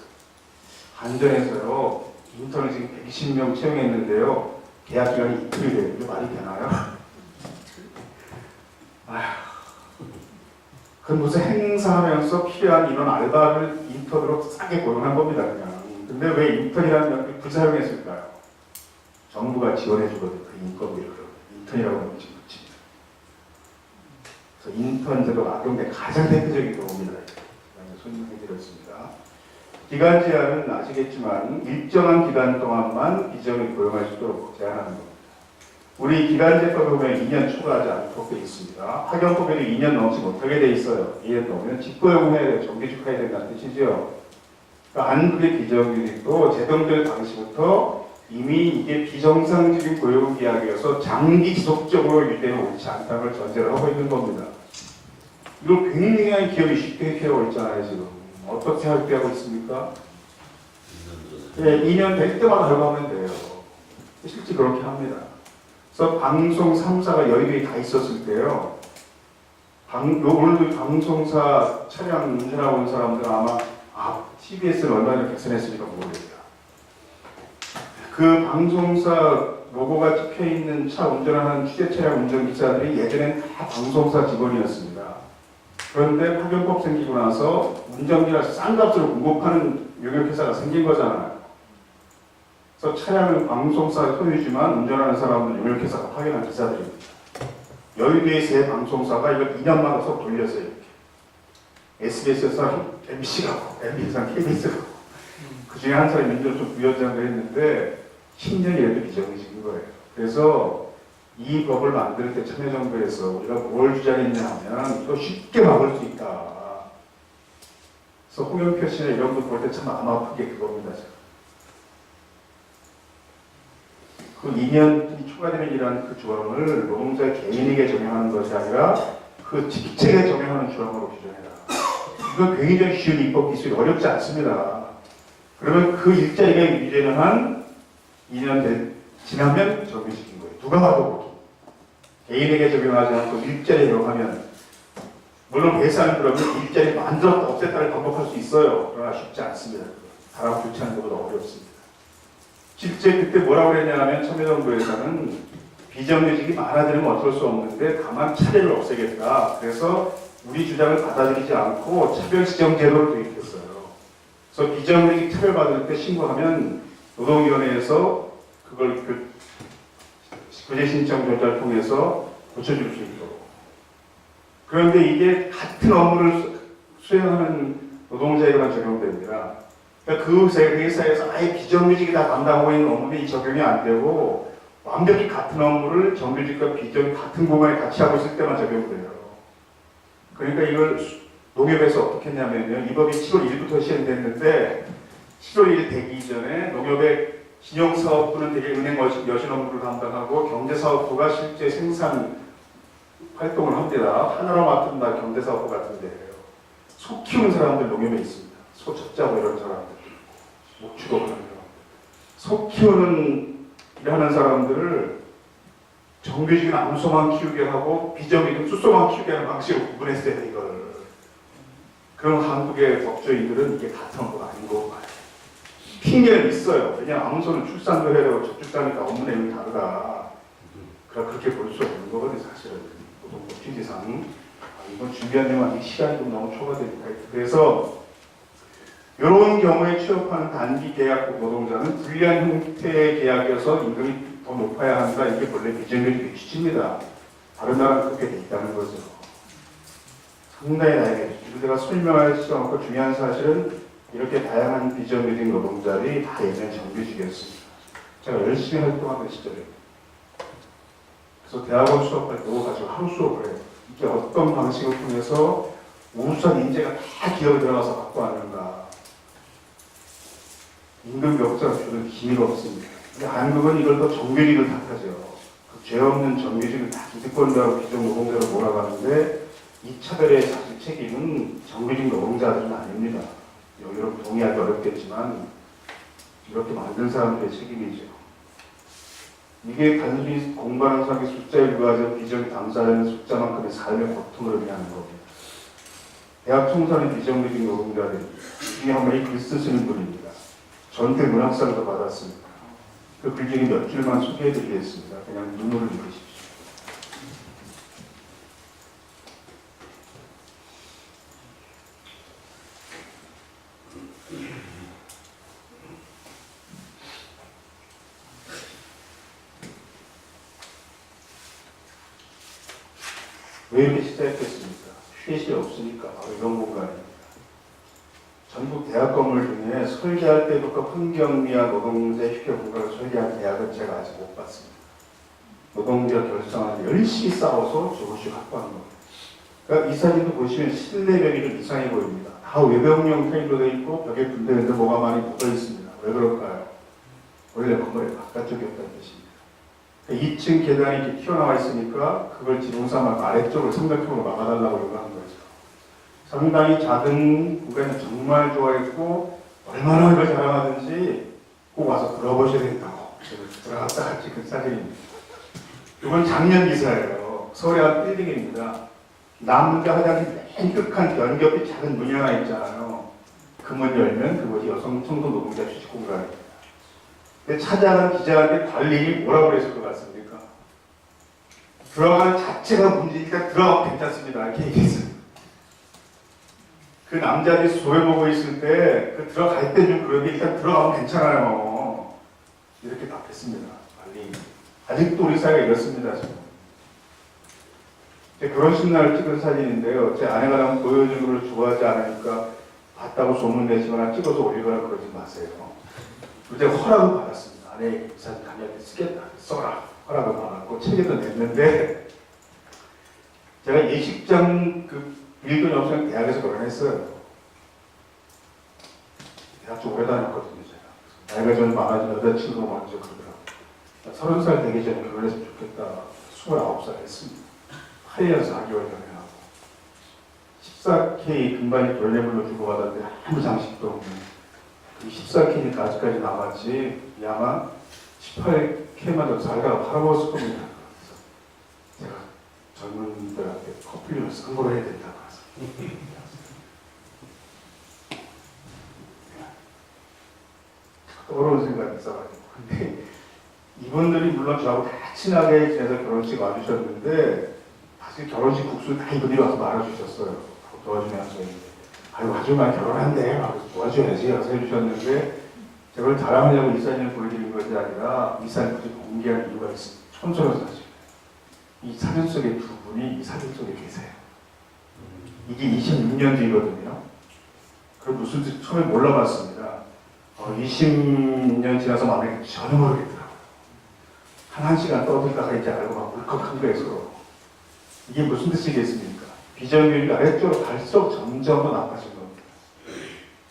한전에서요. 인턴을 지금 120명 채용했는데요. 계약 기간이 이틀이 돼요. 이게 말이 되나요? 아휴. 그 무슨 행사하면서 필요한 이런 알바를 인턴으로 싸게 고용한 겁니다. 그냥. 근데 왜 인턴이라는 명칭을 불사용했을까요? 정부가 지원해주거든요. 그 인건비를. 인턴이라고 하는 지금 붙입니다. 그래서 인턴 제도가 악용된 가장 대표적인 경우입니다. 설명해드렸습니다. 기간 제한은 아시겠지만 일정한 기간 동안만 비정을 고용할 수 있도록 제한하는 겁니다. 우리 기간제법에 보면 2년 초과하지 않도록 되어 있습니다. 학연법에도 2년 넘지 못하게 되어 있어요. 2년 넘으면 직고용해야 돼요. 정규직화해야 된다는 뜻이죠. 그러니까 한국의 비정규직도 제정될 당시부터 이미 이게 비정상적인 고용계약이어서 장기 지속적으로 유대해 옳지 않다는 걸 전제를 하고 있는 겁니다. 이걸 굉장히 기업이 쉽게 해결하고 있잖아요. 지금. 어떻게 할게하고 있습니까? 네, 2년 될 때마다 결과하면 돼요. 실제 그렇게 합니다. 그래서 방송 3사가 여의도에 다 있었을 때요. 오늘도 방송사 차량 운전하고 온 사람들은 아마 TBS를 얼마 전에 개선했으니까 모르겠다. 그 방송사 로고가 찍혀있는 차 운전하는 취재 차량 운전기사들이 예전엔 다 방송사 직원이었습니다. 그런데 파견법 생기고 나서 운전기라 싼 값으로 공급하는 용역회사가 생긴 거잖아요. 그래서 차량은 방송사 소유지만 운전하는 사람은 용역회사가 파견한 기사들입니다. 여의도의 새 방송사가 이걸 2년마다 속 돌렸어요. 이렇게. SBS에서 MBC가 MBC에서 KBS가 그 중에 한 사람이 민주노총 부위원장을 했는데 10년이라도 비정규직인 거예요. 그래서 이 법을 만들 때 참여정부에서 우리가 뭘 주장했냐 하면 이거 쉽게 막을 수 있다. 그래서 홍영표 씨나 이런 분 볼 때 참 마음 아픈 게 그겁니다. 제가. 그 2년이 초과되면이라는 그 조항을 노동자 개인에게 적용하는 것이 아니라 그 직책에 적용하는 조항으로 규정해라. 이건 굉장히 쉬운 입법 기술이 어렵지 않습니다. 그러면 그 일자리가 유지는 한 2년 지나면 정규직인 거예요. 누가 봐도 보기. 개인에게 적용하지 않고 일자리에 적용하면 물론 계산은 그러면 일자리 만들었다 없앴다를 반복할 수 있어요. 그러나 쉽지 않습니다. 사람 교체하는 것보다 어렵습니다. 실제 그때 뭐라고 그랬냐면 참여정부에서는 비정규직이 많아지면 어쩔 수 없는데 다만 차례를 없애겠다. 그래서 우리 주장을 받아들이지 않고 차별시정 제도를 도입했어요. 그래서 비정규직 차별받을 때 신고하면 노동위원회에서 그걸 구제 신청 조사를 통해서 고쳐줄 수 있도록. 그런데 이게 같은 업무를 수행하는 노동자에게만 적용됩니다. 그러니까 그 회사에서 아예 비정규직이 다 담당하고 있는 업무는 이 적용이 안 되고 완벽히 같은 업무를 정규직과 비정규직 같은 공간에 같이 하고 있을 때만 적용돼요. 그러니까 이걸 농협에서 어떻게 했냐면요. 이 법이 7월 1일부터 시행됐는데 7월 1일 되기 전에 농협의 신용사업부는 되게 은행 여신 업무를 담당하고 경제사업부가 실제 생산 활동을 합니다. 하나로 맡은다 경제사업부 같은 데예요. 소 키우는 사람들 농협에 있습니다. 소 첩자고 이런 사람들, 목축업하는 사람들. 소 키우는 일하는 사람들을 정규직은 암소만 키우게 하고 비정규직은 숫소만 키우게 하는 방식으로 구분했어요. 이걸. 그럼 한국의 법조인들은 이게 같은 업무가 아닌 거 봐요. 핑계는 있어요. 왜냐하면 암소는 출산도 해야 되고 저출산이니까 업무 내용이 다르다. 그렇게 볼 수 없는 거거든요. 사실은. 노동법 취지상. 이건 준비한 데만 시간이 좀 너무 초과되니까. 그래서 이런 경우에 취업하는 단기 계약 노동자는 불리한 형태의 계약이어서 임금이 더 높아야 한다. 이게 원래 비정규직의 취지입니다. 다른 나라는 그렇게 돼 있다는 거죠. 상당히 다양해요. 제가 설명할 시간 없고 중요한 사실은 이렇게 다양한 비정규직 노동자들이 다 예전에 정규직이었습니다. 제가 열심히 활동하던 시절에. 그래서 대학원 수업할 때 그거 가지고 하루 수업을 해요. 이게 어떤 방식을 통해서 우수한 인재가 다 기업에 들어가서 갖고 왔는가. 임금 격차를 주는 기미가 없습니다. 근데 한국은 이걸 더 정규직을 탓하죠. 그 죄 없는 정규직을 다 기득권자로 비정 노동자로 몰아가는데 이 차별의 사실 책임은 정규직 노동자들은 아닙니다. 여러분 동의하기 어렵겠지만 이렇게 만든 사람들의 책임이죠. 이게 단순히 공부하는 사람의 숫자에 불과하지 비정 당사자의 숫자만큼의 삶의 고통을 의미하는 겁니다. 대학 총선의 비정규직 노동자들이 이 중에 한 명이 글 쓰시는 분입니다. 전대 문학상도 받았습니다. 그 글 중에 몇 줄만 소개해드리겠습니다. 그냥 눈으로 읽으십시오. 왜 이렇게 시작했습니까? 휴게실이 없으니까 바로 이런 공간입니다. 전국 대학 건물 중에 설계할 때부터 환경미와 노동자 휴게 공간을 설계한 대학은 제가 아직 못 봤습니다. 노동자 결성하는데 열심히 싸워서 저것이 확보하는 겁니다. 그러니까 이 사진도 보시면 실내 벽이 좀 이상해 보입니다. 다 외벽용 타일로 되어 있고 벽에 군데군데 뭐가 많이 붙어 있습니다. 왜 그럴까요? 원래 건물의 바깥쪽이었다는 뜻입니다. 2층 계단이 이렇게 튀어나와 있으니까 그걸 지붕사막 아래쪽을 삼각형으로 막아달라고 요구하는 거죠. 상당히 작은 구간이 정말 좋아했고 얼마나 이걸 자랑하든지 꼭 와서 들어보셔야 된다고 들어갔다 찍은 사진입니다. 이건 작년 기사예요. 서울의 한 빌딩입니다. 남자 화장실 맨 끝한 연겹이 작은 문이 하나 있잖아요. 그 문 열면 그곳이 여성 청소 노동자 휴식 공간입니다. 근데 찾아간 기자한테 관리인이 뭐라고 그랬을 것 같습니까? 들어가는 자체가 문제니까 들어가면 괜찮습니다. 이렇게 얘기했습니다. 그 남자들이 소외보고 있을 때 그 들어갈 때 좀 그런데 일단 들어가면 괜찮아요. 이렇게 답했습니다. 관리인. 아직도 우리 사회가 이렇습니다. 지금. 제 결혼식 날 찍은 사진인데요. 제 아내가 나면 보여주는 걸 좋아하지 않으니까 봤다고 소문내시거나 찍어서 올리거나 그러지 마세요. 제가 허락을 받았습니다. 아내 사진 강의할 때 쓰겠다. 써라. 허락을 받았고 책에도 냈는데 제가 예식장 그 일꾼이 없으면 대학에서 결혼했어요. 대학 좀 오래 다녔거든요, 제가. 나이가 좀 많아진 여자친구가 먼저 그러더라고요. 30살 되기 전에 결혼했으면 좋겠다. 29살 했습니다. 8년 4개월 결혼하고 14K 금반이 돌려물로 주고받았는데 아무 장식도 없는 그 14K니까 아직까지 남았지 아마 18K만 더 살다가 팔아먹었을 겁니다. 그래서 제가 젊은들한테 커플링을 선고를 해야 된다고 해서 어려운 생각이 있어가지고 근데 이분들이 물론 저하고 다 친하게 지내서 결혼식 와주셨는데 사실 결혼식 국수 다 이분들이 와서 말아주셨어요. 도와주면서 아이고 아줌마 결혼한대 도와줘야지 와서 해주셨는데 제가 그걸 자랑하려고 이 사진을 보여드린 것이 아니라 이 사진을 굳이 공개한 이유가 있습니다. 촌스러운 사실. 이 사진 속에 두 분이 이 사진 속에 계세요. 이게 26년 뒤거든요. 그걸 무슨 뜻 처음에 몰라봤습니다. 20년 지나서 만나기 전혀 모르겠더라고요. 한 시간 떠들다가 이제 알고 막 울컥한 거예요, 서로. 이게 무슨 뜻이겠습니까? 비정규직이 아래쪽으로 갈수록 점점 더 나빠진 겁니다.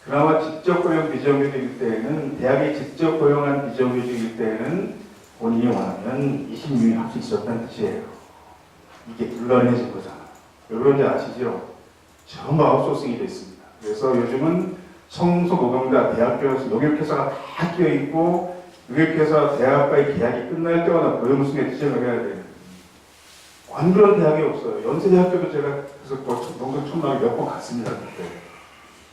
그나마 직접 고용 비정규직일 때에는, 대학이 직접 고용한 비정규직일 때에는 본인이 원하면 26일 할 수 있었다는 뜻이에요. 이게 불가능해진 거잖아요. 왜 그런지 아시죠? 전부 아웃소싱이 됐습니다. 그래서 요즘은 청소노동자, 대학교에서 용역회사가 다 끼어있고 용역회사, 대학과의 계약이 끝날 때마다 고용승에 지정을 해야 돼요. 완전한 대학이 없어요. 연세대학교도 제가 그래서 농성 천막에 몇 번 갔습니다. 그때.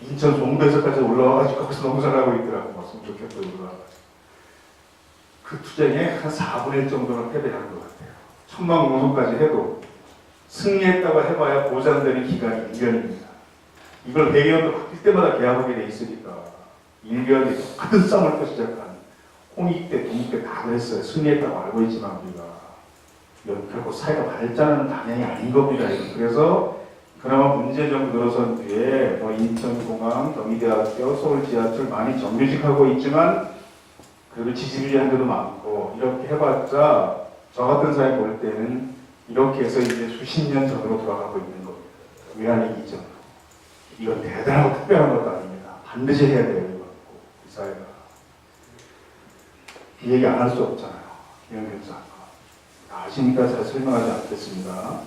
인천 송도에서까지 올라와가지고 거기서 농사를 하고 있더라고. 막 송도교도 올라와가지고. 그 투쟁에 한 4분의 1 정도는 패배한 것 같아요. 천막 농성까지 해도 승리했다고 해봐야 보장되는 기간이 1년입니다. 이걸 배경도 바뀔 때마다 계약하게 돼 있으니까 1년에 큰 싸움을 또 시작한 홍익 때, 동익 때 다 그랬어요. 승리했다고 알고 있지만 우리가 이건 결국 사회가 발전하는 방향이 아닌 겁니다. 그래서 그나마 문재정 들어선 뒤에 뭐 인천공항, 경희대학교, 서울지하철 많이 정규직하고 있지만 그래도 지지율이 데도 많고 이렇게 해봤자 저 같은 사회 볼 때는 이렇게 해서 이제 수십 년 전으로 돌아가고 있는 겁니다. 위안의 이전. 이건 대단하고 특별한 것도 아닙니다. 반드시 해야 돼요. 이거 이 사회가. 이 얘기 안 할 수 없잖아요. 김영균 사. 아시니까 잘 설명하지 않겠습니다.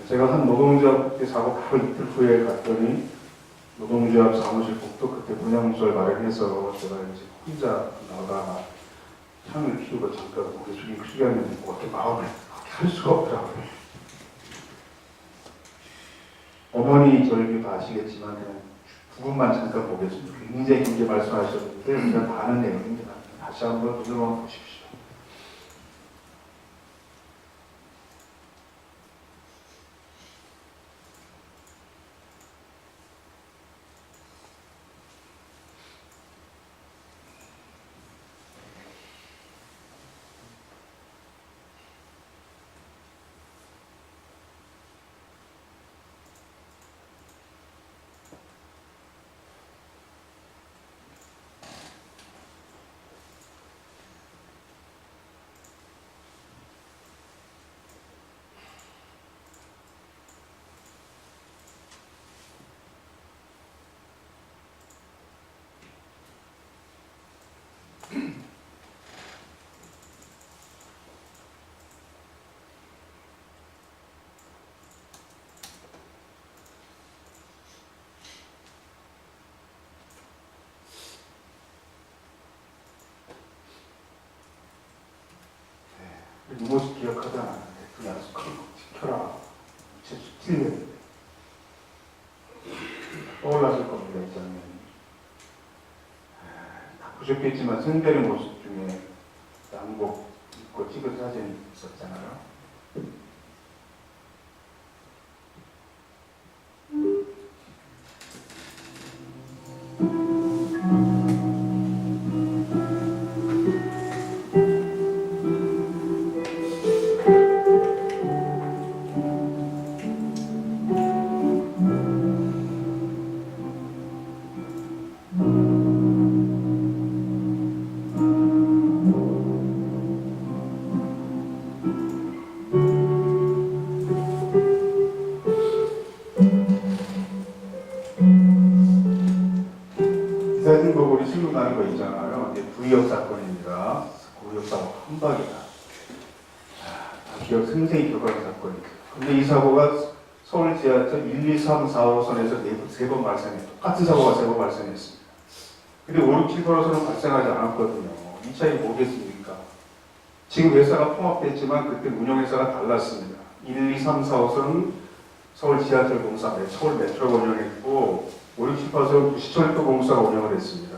제가 한 노동조합 국제 사고 바로 이틀 후에 갔더니 노동조합 사무실 국도 그때 분양소를 마련해서 제가 이제 혼자 나가 향을 피우고 잠깐 고개 숙이고 시간을 어떻게 마음을 할 수가 없더라고요. 어머니 절규도 아시겠지만 그냥 부분만 잠깐 보겠습니다. 굉장히 길게 말씀하셨는데 우리가 다 아는 내용입니다. 다시 한번 눈으로만 보십시오. 이 모습 기억하지 않았는데 그 약속 지켜라. 77년 떠올랐을 겁니다. 이 장면이. 다 보셨겠지만 승대는 모습 중에 양복 입고 찍은 사진이 있었잖아요. 대한민국으로 신문하는 거 있잖아요. 이제 구의역 사건입니다. 구의역 사고 한박이다. 기억 생생히 기억하는 사건이죠. 근데 이 사고가 서울 지하철 1, 2, 3, 4호선에서 세 번 발생했어요. 똑같은 사고가 세 번 발생했습니다. 근데 5, 6, 7, 8호선은 발생하지 않았거든요. 이 차이 뭐겠습니까? 지금 회사가 통합됐지만 그때 운영회사가 달랐습니다. 1, 2, 3, 4호선은 서울 지하철 공사, 서울 메트로가 운영했고 5, 6, 7, 8호선은 부시철도 공사가 운영을 했습니다.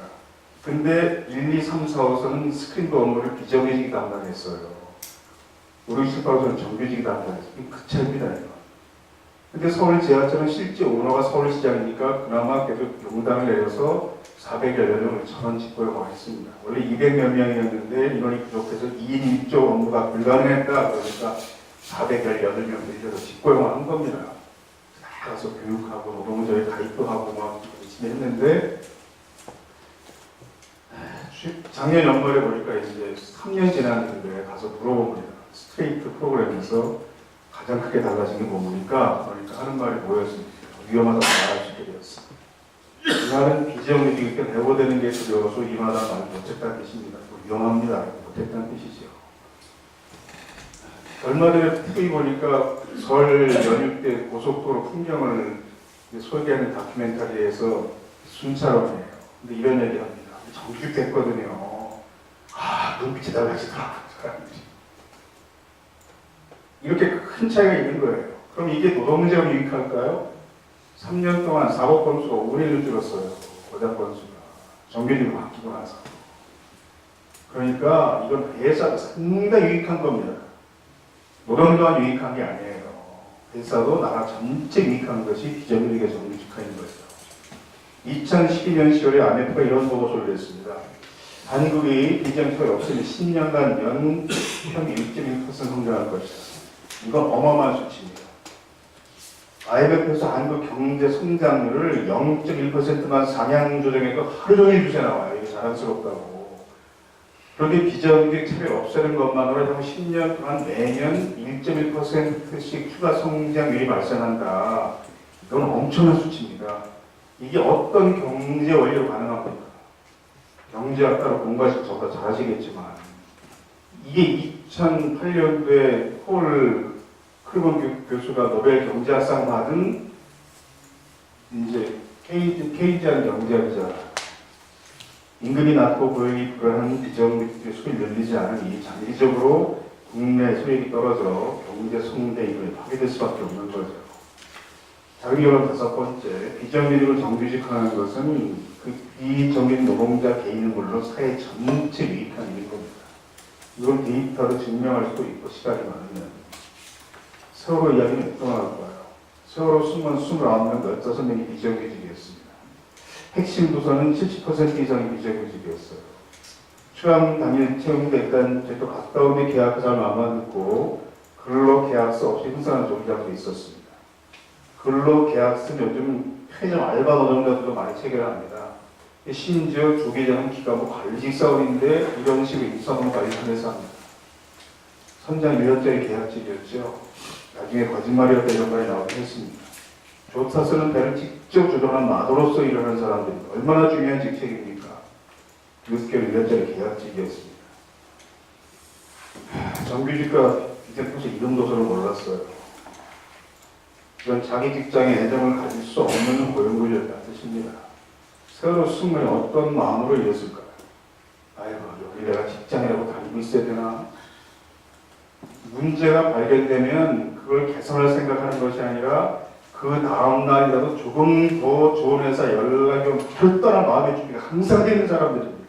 근데 1, 2, 3, 4호선은 스크린도 업무를 비정규직이 담당했어요. 5, 6, 7, 8호선은 정규직이 담당했어요. 그 차이입니다. 이거. 근데 서울 지하철은 실제 오너가 서울시장이니까 그나마 계속 용당을 내려서 400여 명을 전원 직고용을 했습니다. 원래 200몇 명이었는데 인원이 부족해서 2인 1조 업무가 불가능했다. 그러니까 418명 늘려서 직고용을 한 겁니다. 나가서 교육하고 노동조에 가입도 하고 막 열심히 했는데 작년 연말에 보니까 이제 3년 지났는데 가서 물어봅니다. 스트레이트 프로그램에서 가장 크게 달라진 게 뭡니까? 그러니까 하는 말이 뭐였습니까? 위험하다고 말할 수 있게 되었어. 이날은 비정규직이 이렇게 배워되는 게 두려워서 임하다 말 못했다는 뜻입니다. 위험합니다. 못했다는 뜻이죠. 얼마 전에 TV 보니까 설 연휴 때 고속도로 풍경을 소개하는 다큐멘터리에서 순찰원이에요. 근데 이런 얘기 합니다. 정규직 됐거든요. 눈빛이 달라지더라고요. 사람들이. 이렇게 큰 차이가 있는 거예요. 그럼 이게 노동자가 유익할까요? 3년 동안 사고 건수가 5분의 1로 줄었어요. 고작 건수가. 정규직으로 바뀌고 나서. 그러니까 이건 회사가 상당히 유익한 겁니다. 노동자만 유익한 게 아니에요. 회사도 나라 전체 유익한 것이 비정규직의 정규직화인 거예요. 2012년 10월에 IMF가 이런 보고서를 냈습니다. 한국이 비정규직이 없으면 10년간 연 평균 1.1% 성장할 것이다. 이건 어마어마한 수치입니다. IMF에서 한국 경제 성장률을 0.1%만 상향 조정해도 하루 종일 주제 나와요. 이게 자랑스럽다고. 그런데 비정규직 차별 없애는 것만으로 한 10년 동안 매년 1.1%씩 추가 성장률이 발생한다. 이건 엄청난 수치입니다. 이게 어떤 경제 원리로 가능합니까? 경제학자로 공부하실 저보다 잘 아시겠지만 이게 2008년도에 폴 크루건 교수가 노벨 경제학상 받은 이제 케이지안 경제학자 임금이 낮고 고용이 불안한 비정규직의 수를 늘리지 않으니 장기적으로 국내 수익이 떨어져 경제 성장이 파괴될 수밖에 없는 거죠. 자기 결론 5번째, 비정규직을 정규직화하는 것은 그 비정규직 노동자 개인은 물론 사회 전체 유익한 일인 겁니다. 이걸 데이터로 증명할 수도 있고 시간이 많으면 세월호 이야기는 어떠할 거예요. 세월호 승무원 29명, 15명이 비정규직이었습니다. 핵심 부서는 70% 이상이 비정규직이었어요. 추앙 당일 채용됐던 제도 가까운데 계약서 잘 안 듣고 근로계약서 없이 흥선한 조기장도 있었습니다. 근로계약서는 요즘 편의점 알바 노동자들도 많이 체결합니다. 심지어 조계장은 기간부 관리직 사원인데 이런 식으로 인사노무 관리선에서 합니다. 선장 1년짜리 계약직이었죠. 나중에 거짓말이었다 이런 말이 나오긴 했습니다. 조타서는 배를 직접 조종한 마도로서 일하는 사람들이 얼마나 중요한 직책입니까? 6개월 1년짜리 계약직이었습니다. 정규직과 비정규직 이름도서를 몰랐어요. 이건 자기 직장에 애정을 가질 수 없는 고용구조였다는 뜻입니다. 세월호 승무원이 어떤 마음으로 이랬을까요? 아이고, 여기 내가 직장이라고 다니고 있어야 되나? 문제가 발견되면 그걸 개선할 생각하는 것이 아니라 그 다음날이라도 조금 더 좋은 회사 연락이 오면 별도한 마음의 준비가 항상 되는 사람들입니다.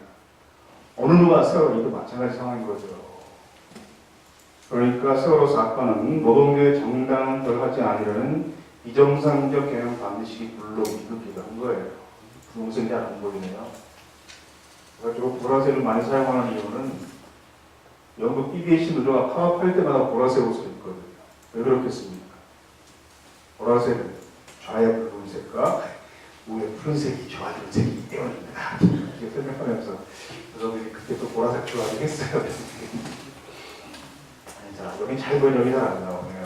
어느 누가 세월호도 마찬가지 상황인 거죠. 그러니까 세월호 사건은 노동계의 정당한 결하지 아니려는 비정상적 경영 반드시 불러일으키기도 한 거예요. 무슨 잘 안 보이네요. 그래가지고 보라색을 많이 사용하는 이유는 영국 BBC 노조가 파업할 때마다 보라색 옷을 입거든요. 왜 그렇겠습니까? 보라색은 좌에 붉은색과 우에 푸른색이 좋아지는 색이기 때문입니다. 이렇게 설명하면서 여러분들이 그때 또 보라색 좋아하긴 했어요. 자, 여기 잘 보이는 여기 잘 안 나오네요.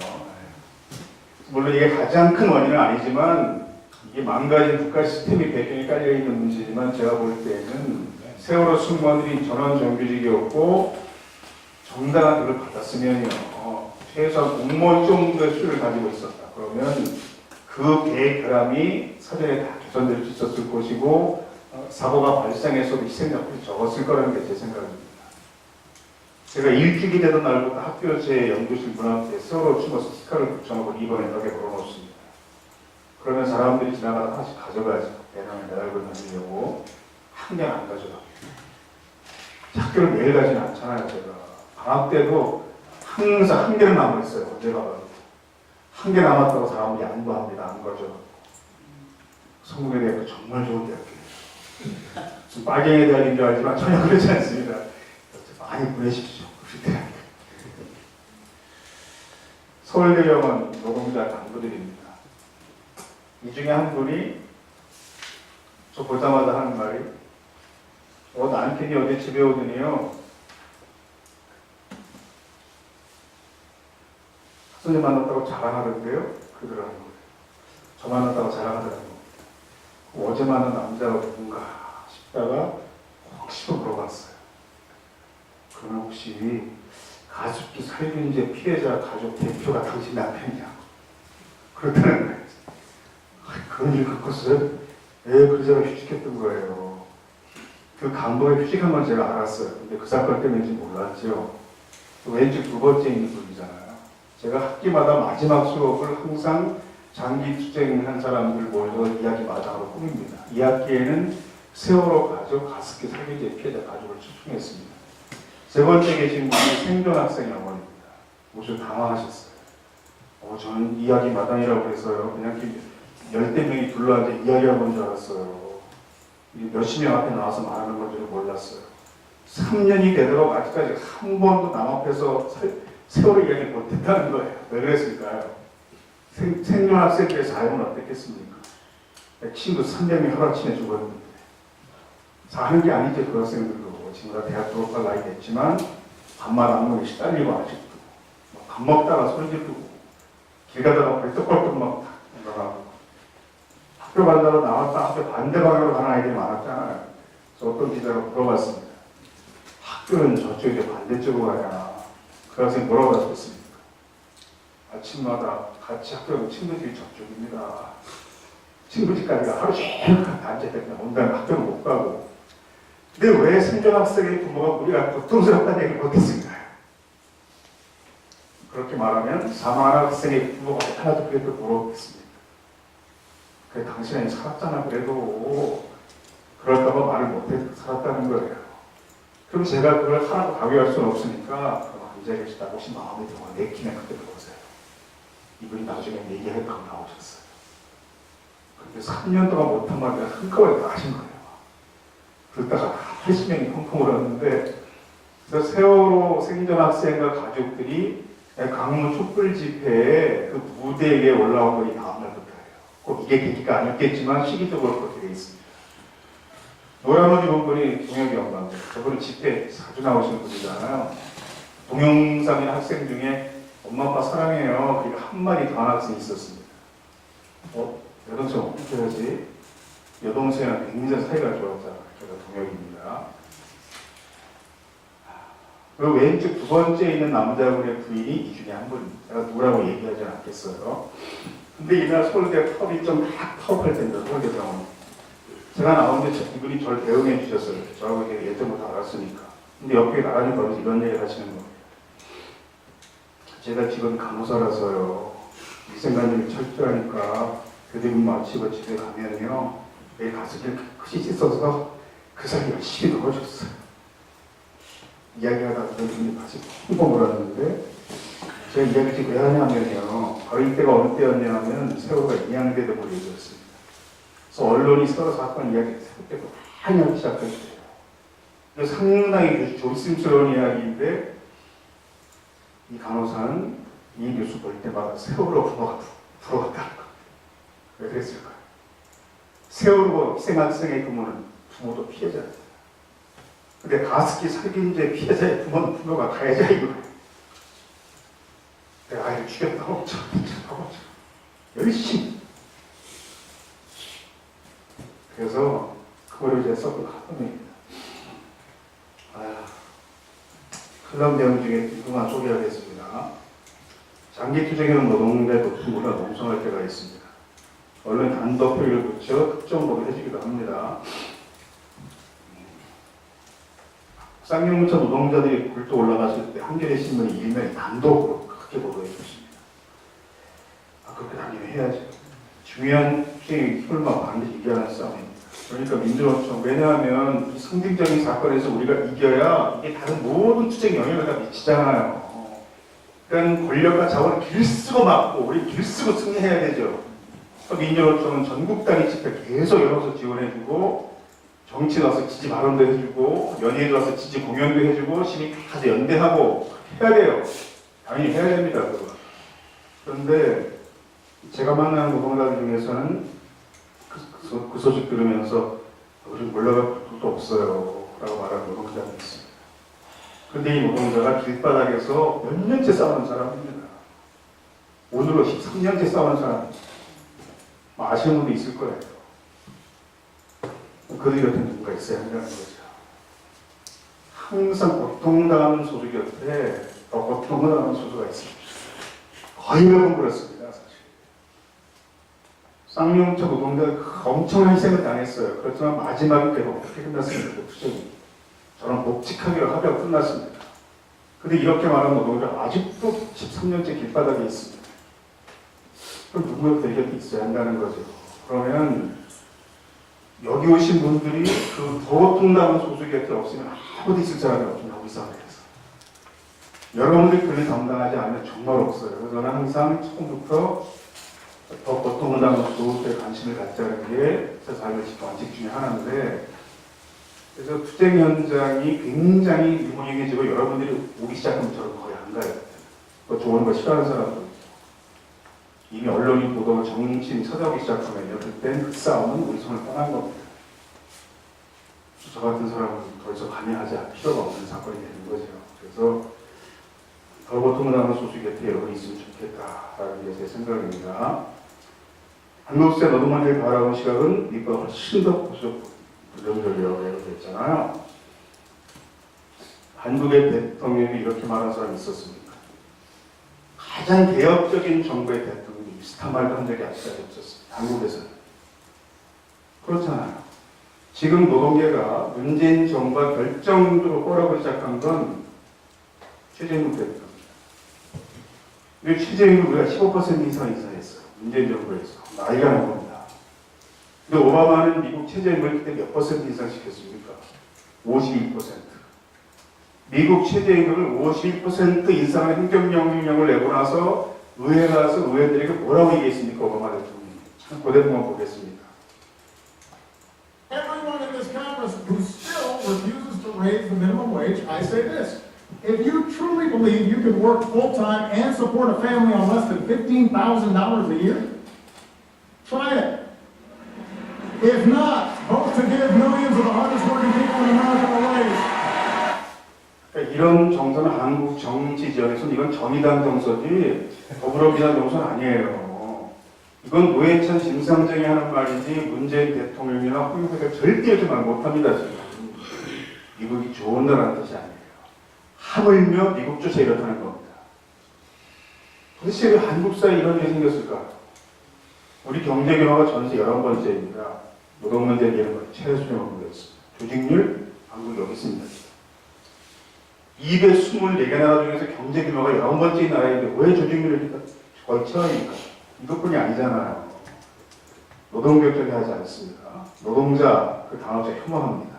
물론 이게 가장 큰 원인은 아니지만 이게 망가진 국가 시스템이 배경에 깔려있는 문제지만 제가 볼 때는 세월호 승무원들이 전원 정규직이었고 정당한 득을 받았으면요. 최소한 공무원 정도의 수를 가지고 있었다. 그러면 그 계획 결함이 사전에 다 개선될 수 있었을 것이고 사고가 발생해서도 희생자들이 적었을 거라는 게 제 생각입니다. 제가 일주일이 되던 날부터 학교 제 연구실 문 앞에 세월호 추모 스티커를 붙여놓고 리본에 벽에 걸어놓습니다. 그러면 사람들이 지나가다 하나씩 가져가지. 배낭에 매달고 다니려고 한 개는 안 가져가요. 학교를 매일 가지는 않잖아요. 제가 방학 때도 항상 한 개는 남아있어요. 언제 가봐도 한 개 남았다고 사람들이 안도합니다. 안 가져가고. 성공회대학교 정말 좋은 대학교예요. 지금 빨갱이 대학인 줄 알지만 전혀 그렇지 않습니다. 많이 보내십시오. 서울대병원 노동자 간부들입니다. 이 중에 한 분이 저 보자마자 하는 말이 남편이 어제 집에 오더니요. 학생들 만났다고 자랑하던데요. 그러더라는 거예요. 저 만났다고 자랑하더라는 거예요. 어제 만난 남자가 누군가 싶다가 혹시 물어봤어요. 그러면 혹시 가습기 살균제 피해자 가족 대표가 당신 남편이냐고. 그렇다는 거예요. 그런 일 겪었어요? 그 제가 휴직했던 거예요. 그 간부가 휴직한 건 제가 알았어요. 근데 그 사건 때문인지 몰랐죠. 왼쪽 두 번째 있는 분이잖아요. 제가 학기마다 마지막 수업을 항상 장기 투쟁한 사람들 모여서 이야기 마당으로 꾸밉니다. 이 학기에는 세월호 가족 가습기 살균제 피해자 가족을 추천했습니다. 세 번째 계신 분이 생존 학생의 어머니입니다. 무슨 당황하셨어요. 저는 이야기 마당이라고 해서요. 그냥 열대 명이 둘러앉아 이야기하고 온 줄 알았어요. 몇십 명 앞에 나와서 말하는 건 줄은 몰랐어요. 3년이 되도록 아직까지 한 번도 남 앞에서 세월호 이야기 못했다는 거예요. 왜 그랬을까요? 생존 학생들의 삶은 어땠겠습니까? 친구 3명이 혈압침에 죽었는데 사는 게 아니죠. 그 학생들도 지금 다 대학 졸업할 나이 됐지만 밥만 안 먹이 시달리고 아직도 밥 먹다가 소리 지르고 길 가다가 벌떡벌떡 막 나가고 학교 간다고 나왔다 학교 반대 방향으로 가는 아이들이 많았잖아요. 그래서 어떤 기자가 물어봤습니다. 학교는 저쪽에 반대쪽으로 가야. 그 학생이 뭐라고 하셨습니까? 아침마다 같이 학교 가는 친구들이 저쪽입니다. 친구 집까지가 하루 종일 앉아있다 온다면 학교를 못 가고. 근데 왜 생존 학생의 부모가 우리가 고통스럽다는 얘기를 못했을까요? 그렇게 말하면 사망한 학생의 부모가 하나도 그래도 물어보겠습니까? 그래 당신이 살았잖아 그래도 그럴까봐 말을 못해서 살았다는 거예요. 그럼 제가 그걸 하나도 강요할 수는 없으니까 그럼 앉아 계시다 혹시 마음에 들어 내키면 그때 들어오세요. 이분이 나중에 얘기하고 나오셨어요. 근데 3년 동안 못한 말을 한꺼번에 다 하신 거예요. 그러다가 80명이 펑펑 울었는데 그래서 세월호 생존 학생과 가족들이 강문 촛불 집회에 그 무대 위에 올라온 거이 다음날부터예요. 꼭 이게 계기가 아니었겠지만 시기적으로 그렇게 되어 있습니다. 노란 옷 입은 분이 동혁이 엄마인데 저분은 집회 자주 나오시는 분이잖아요. 동영상인 학생 중에 엄마 아빠 사랑해요. 그러니까 한마디 더 한 학생이 있었습니다. 여동생 어떻게 하지? 여동생이랑 굉장히 사이가 좋았잖아요. 제가 동혁입니다. 그 왼쪽 두 번째 있는 남자분의 부인이 이 중에 한 분입니다. 제가 누구라고 얘기하지 않겠어요. 근데 이날 서울대 펍이 좀 막 파업할 때입니다. 서울대병원. 제가 나오는데 이분이 저를 대응해 주셨어요. 저하고 예전부터 알았으니까. 근데 옆에 나가는 거면서 이런 얘기를 하시는 거예요. 제가 지금 간호사라서요. 위생관념이 철저하니까 교대분 마치고 집에 가면요. 매일 가슴이 크시 씻어서 그 사이 열심히 넣어줬어요. 이야기하다가 그런 분이 같이 펑펑 울었는데 제가 이야기 지금 왜 하냐면요. 바로 이때가 어느 때였냐면 세월호가 인양되던 무렵이었습니다. 그래서 언론이 서로 사건 이야기를 새롭게 많이 하기 시작했어요. 상당히 조심스러운 이야기인데 이 간호사는 이 뉴스 볼 때마다 세월호 부모가 부러웠다는 거. 왜 그랬을까요? 세월호 희생학생의 부모는 부모도 피해자입니다. 근데 가습기 살균제 피해자의 부모는 부모가 가해자 이거예요. 내가 아이를 죽였다고 열심히 그래서 그거를 이제 썼던 카본입니다. 클럽 내용 중에 하나 소개하겠습니다. 장기 투쟁에는 노동자의 높은 우려가 농성할 때가 있습니다. 언론 단독 표기를 붙여 특정 보도를 해주기도 합니다. 쌍용차 노동자들이 굴뚝 올라갔을 때 한겨레 신문이 일면에 단독으로 크게 보도해 줬습니다. 그렇게 당연히 해야죠. 중요한 투쟁의 혈마 반드시 이겨야 하는 싸움입니다. 그러니까 민주노총, 왜냐하면 이 상징적인 사건에서 우리가 이겨야 이게 다른 모든 투쟁에 영향을 다 미치잖아요. 그러니까 권력과 자원을 길쓰고 막고 우리 길쓰고 승리해야 되죠. 민주노총은 전국 단위 집회 계속 열어서 지원해주고, 정치 가서 지지 발언도 해주고, 연예인 가서 지지 공연도 해주고, 시민 가서 연대하고 해야 돼요. 당연히 해야 됩니다. 그거. 그런데 제가 만나는 노동자들 중에서는 그 소식 들으면서 우리 올라갈 것도 없어요 라고 말하는 노동자들이 있습니다. 그런데 이 노동자가 길바닥에서 몇 년째 싸우는 사람입니다. 오늘로 13년째 싸우는 사람입니다. 아시는 분도 있을 거예요. 그들 같은 누군가 있어야 한다는 거죠. 항상 고통당하는 소득 옆에 더 고통을 당하는 소수가 있습니다. 거의 매번 그렇습니다. 사실 쌍용차 노동자가 엄청난 희생을 당했어요. 그렇지만 마지막에 계속 어떻게 끝났습니까? 그 투쟁이 저는 복직하기로 하다가 끝났습니다. 근데 이렇게 말하는 노동자가 아직도 13년째 길바닥에 있습니다. 그럼 누구의 대결이 있어야 한다는 거죠. 그러면 여기 오신 분들이 그 더 고통당하는 소수 곁에 없으면 아무도 있을 사람이 없냐고 이 사회에서. 여러분들이 그를 담당하지 않으면 정말 없어요. 그래서 저는 항상 처음부터 더 고통을 당하는 소수에 관심을 갖자는 게 제 삶의 원칙 중에 하나인데, 그래서 투쟁 현장이 굉장히 유명해지고 여러분들이 오기 시작하면 저는 거의 안 가요. 또 좋은 거 싫어하는 사람도 있고. 이미 언론인 보도 정치인 찾아오기 시작하면요, 그땐 그 싸움은 우리 손을 떠난 겁니다. 저 같은 사람은 더 이상 관여하지 않을 필요가 없는 사건이 되는 거죠. 그래서 더 고통을 당하는 소수 곁에 여러분이 있으면 좋겠다라는 게 제 생각입니다. 한국세 노동만을 바라본 시각은 미국보다 훨씬 더 부정적이라고 했잖아요. 한국의 대통령이 이렇게 말한 사람이 있었습니까? 가장 개혁적인 정부의 대통령이 비슷한 말도 한 적이 아직까지 없었습니다. 한국에서는. 그렇잖아요. 지금 노동계가 문재인 정부가 결정적으로 꼬라보기 시작한 건 최저임금 때문입니다. 최저임금 우리가 15% 이상 인상했어요. 문재인 정부에서. 나이가 난 겁니다. 근데 오바마는 미국 최저임금을 그때 몇 퍼센트 인상시켰습니까? 52%. 미국 최저임금을 51% 인상하는 행정명령을 내고 나서 의회 가서 의원들에게 뭐라고 얘기했습니까? 오바마 대통령이. 참 그대로만 보겠습니다. Everyone in this Congress who still refuses to raise the minimum wage, I say this. If you truly believe you can work full-time and support a family on less than $15,000 a year, try it. If not, vote to give millions of the hardest working people in America a raise. 그러니까 이런 정서는 한국 정치 지역에서는 이건 정의당 정서지 더불어민주당 정서는 아니에요. 이건 노회찬 심상정이 하는 말이지 문재인 대통령이나 홍영표가 절대 이렇게 말 못합니다. 지금. 미국이 좋은 나라는 뜻이 아니에요. 하물며 미국조차 이렇다는 겁니다. 도대체 왜 한국 사회에 이런 일이 생겼을까? 우리 경제 규모가 전세 11번째입니다. 노동 문제 얘기하는 건 최수명을 보겠습니다. 조직률 한국이 여기 있습니다. 224개 나라 중에서 경제 규모가 11번째인 나라인데 왜 조직률이 거의 최하입니까? 이것뿐이 아니잖아요. 노동격전이 하지 않습니다. 노동자 그 단어가 혐오합니다.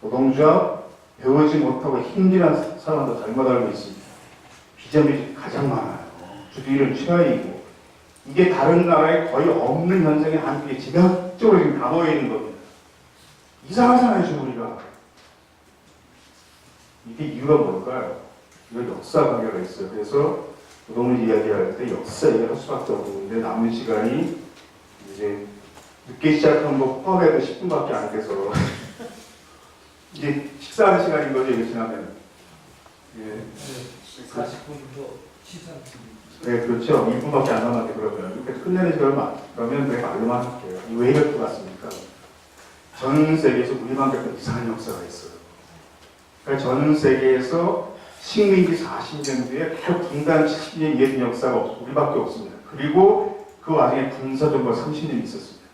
노동자 배우지 못하고 힘들한 사람도 잘못 알고 있습니다. 비점이 가장 많아요. 주기율은 최하이고 이게 다른 나라에 거의 없는 현상이 한국에 지각적으로 지금 다 모여 있는 겁니다. 이상하잖아요, 지금 우리가. 이게 이유가 뭘까요? 이거 역사 관계가 있어요. 그래서 노동을 이야기할 때 역사 얘기할 수밖에 없는데 남은 시간이 이제 늦게 시작한 거 포함해도 10분밖에 안 돼서 이제 식사하는 시간인 거죠, 이거 지나면. 예. 40분도 시상. 네, 그렇죠. 2분밖에 안 남았는데 그러면. 이렇게 끝내는 시간은 그러면 내가 말로만 할게요. 왜 이럴 것 같습니까? 전 세계에서 우리만 겪은 이상한 역사가 있어요. 그러니까 전 세계에서 식민지 40년 뒤에 바로 분단 70년 이어진 역사가 우리밖에 없습니다. 그리고 그 와중에 군사정권 30년이 있었습니다.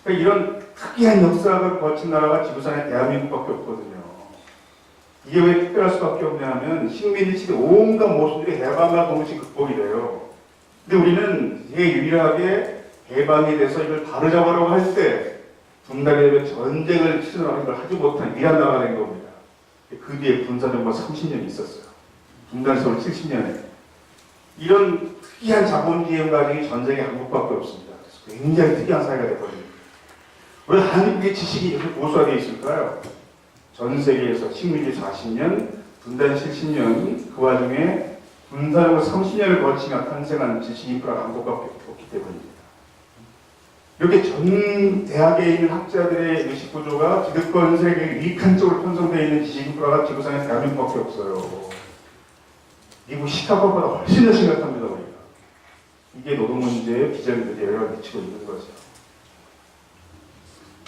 그러니까 이런 특이한 역사를 거친 나라가 지구상에 대한민국밖에 없거든요. 이게 왜 특별할 수밖에 없냐 하면 식민지 시대 온갖 모습들이 해방과 동시에 극복이 돼요. 근데 우리는 이게 유일하게 해방이 돼서 이걸 바로잡으려고 할 때 분단에 대해 전쟁을 치르는 걸 하지 못한 위안 나라가 된 겁니다. 그 뒤에 군사정권 30년이 있었어요. 분단 서울 70년에. 이런 특이한 자본주의 과정이 전쟁의 한국밖에 없습니다. 그래서 굉장히 특이한 사회가 되거든요. 왜 한국의 지식이 이렇게 고수화되어 있을까요? 전 세계에서 식민지 40년, 분단 70년, 그 와중에 분단으로 30년을 거치며 탄생한 지식 인프라가 한국밖에 없기 때문입니다. 이렇게 전 대학에 있는 학자들의 의식 구조가 기득권 세계의 유익한 쪽으로 편성되어 있는 지식 인프라가 지구상에 대한민국밖에 없어요. 미국 시카고보다 훨씬 더 심각합니다, 우리가. 이게 노동 문제에 비전들이 영향을 미치고 있는 거죠.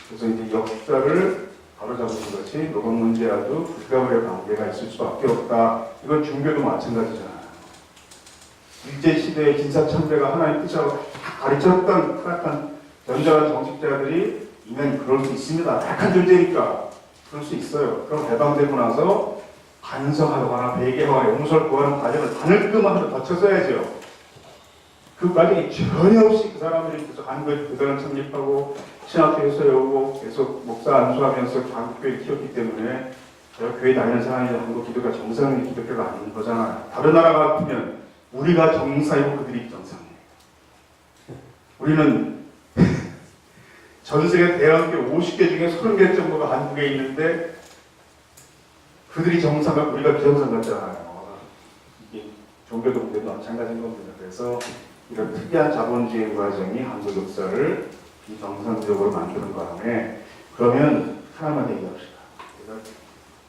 그래서 이제 역사를 바로잡는 것이 노동 문제와도 불가분의 관계가 있을 수밖에 없다. 이건 종교도 마찬가지잖아요. 일제시대의 진사참배가 하나의 뜻이라고 다 가르쳤던 타락한 전자한 정치자들이 이면 그럴 수 있습니다. 약한 존재니까 그럴 수 있어요. 그럼 해방되고 나서 반성하거나 회개하거나 용서를 구하는 과정을 바늘끔하게 거쳐서야죠. 그 과정이 전혀 없이 그 사람들이 한국에 교단을 창립하고 신학교에서 배우고 계속 목사 안수하면서 한국교회를 키웠기 때문에 제가 교회 다니는 사람이 한국 기독교가 정상인 기독교가 아닌 거잖아요. 다른 나라 같으면 우리가 정상이고 그들이 정상이에요. 우리는 전 세계 대학교 50개 중에 30개 정도가 한국에 있는데 그들이 정상과 우리가 비정상 같잖아요. 이게 종교도 문제도 마찬가지인 겁니다. 그래서 이런 특이한 자본주의 과정이 한국 역사를 비정상적으로 만드는 바람에 그러면 하나만 얘기합시다. 제가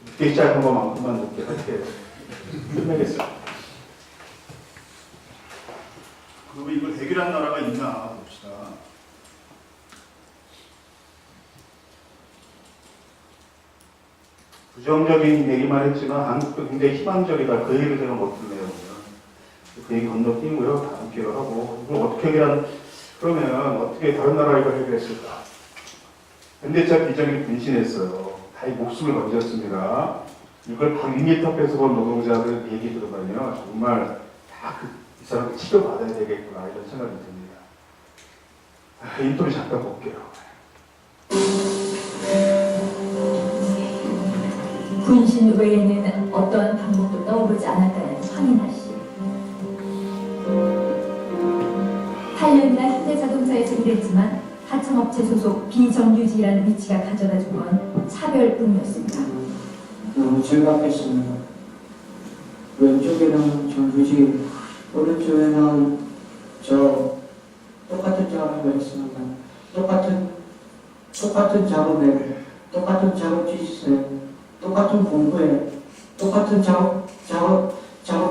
늦게 시작한 것만큼만 늦게 할게요. 끝내겠습니다. 그리고 이걸 해결한 나라가 있나 봅시다. 부정적인 얘기만 했지만 한국도 굉장히 희망적이다. 그 얘기를 제가 못 듣네요. 그 얘기 건너뛰고요. 다음 기회로 하고 이걸 어떻게 해결한 그러면 어떻게 다른 나라가 이걸 해결했을까? 현대차 비정이 분신했어요. 다 목숨을 건졌습니다. 이걸 방 2m에서 본 노동자들 얘기 들으면요. 정말 다 이 사람 치료받아야 되겠구나 이런 생각이 듭니다. 인터뷰 잠깐 볼게요. 분신 외에는 어떠한 방법도 떠오르지 않았다는 황인하 씨. 8년이나 현대자동차에서 일했지만 하청업체 소속 비정규직이라는 위치가 가져다준 건 차별뿐이었습니다. 너무 즐겁겠습니다. 왼쪽에는 정규직, 오른쪽에는 저 똑같은 작업을 했습니다. 똑같은 작업에, 똑같은 작업 지시에, 똑같은 공부에, 똑같은 작업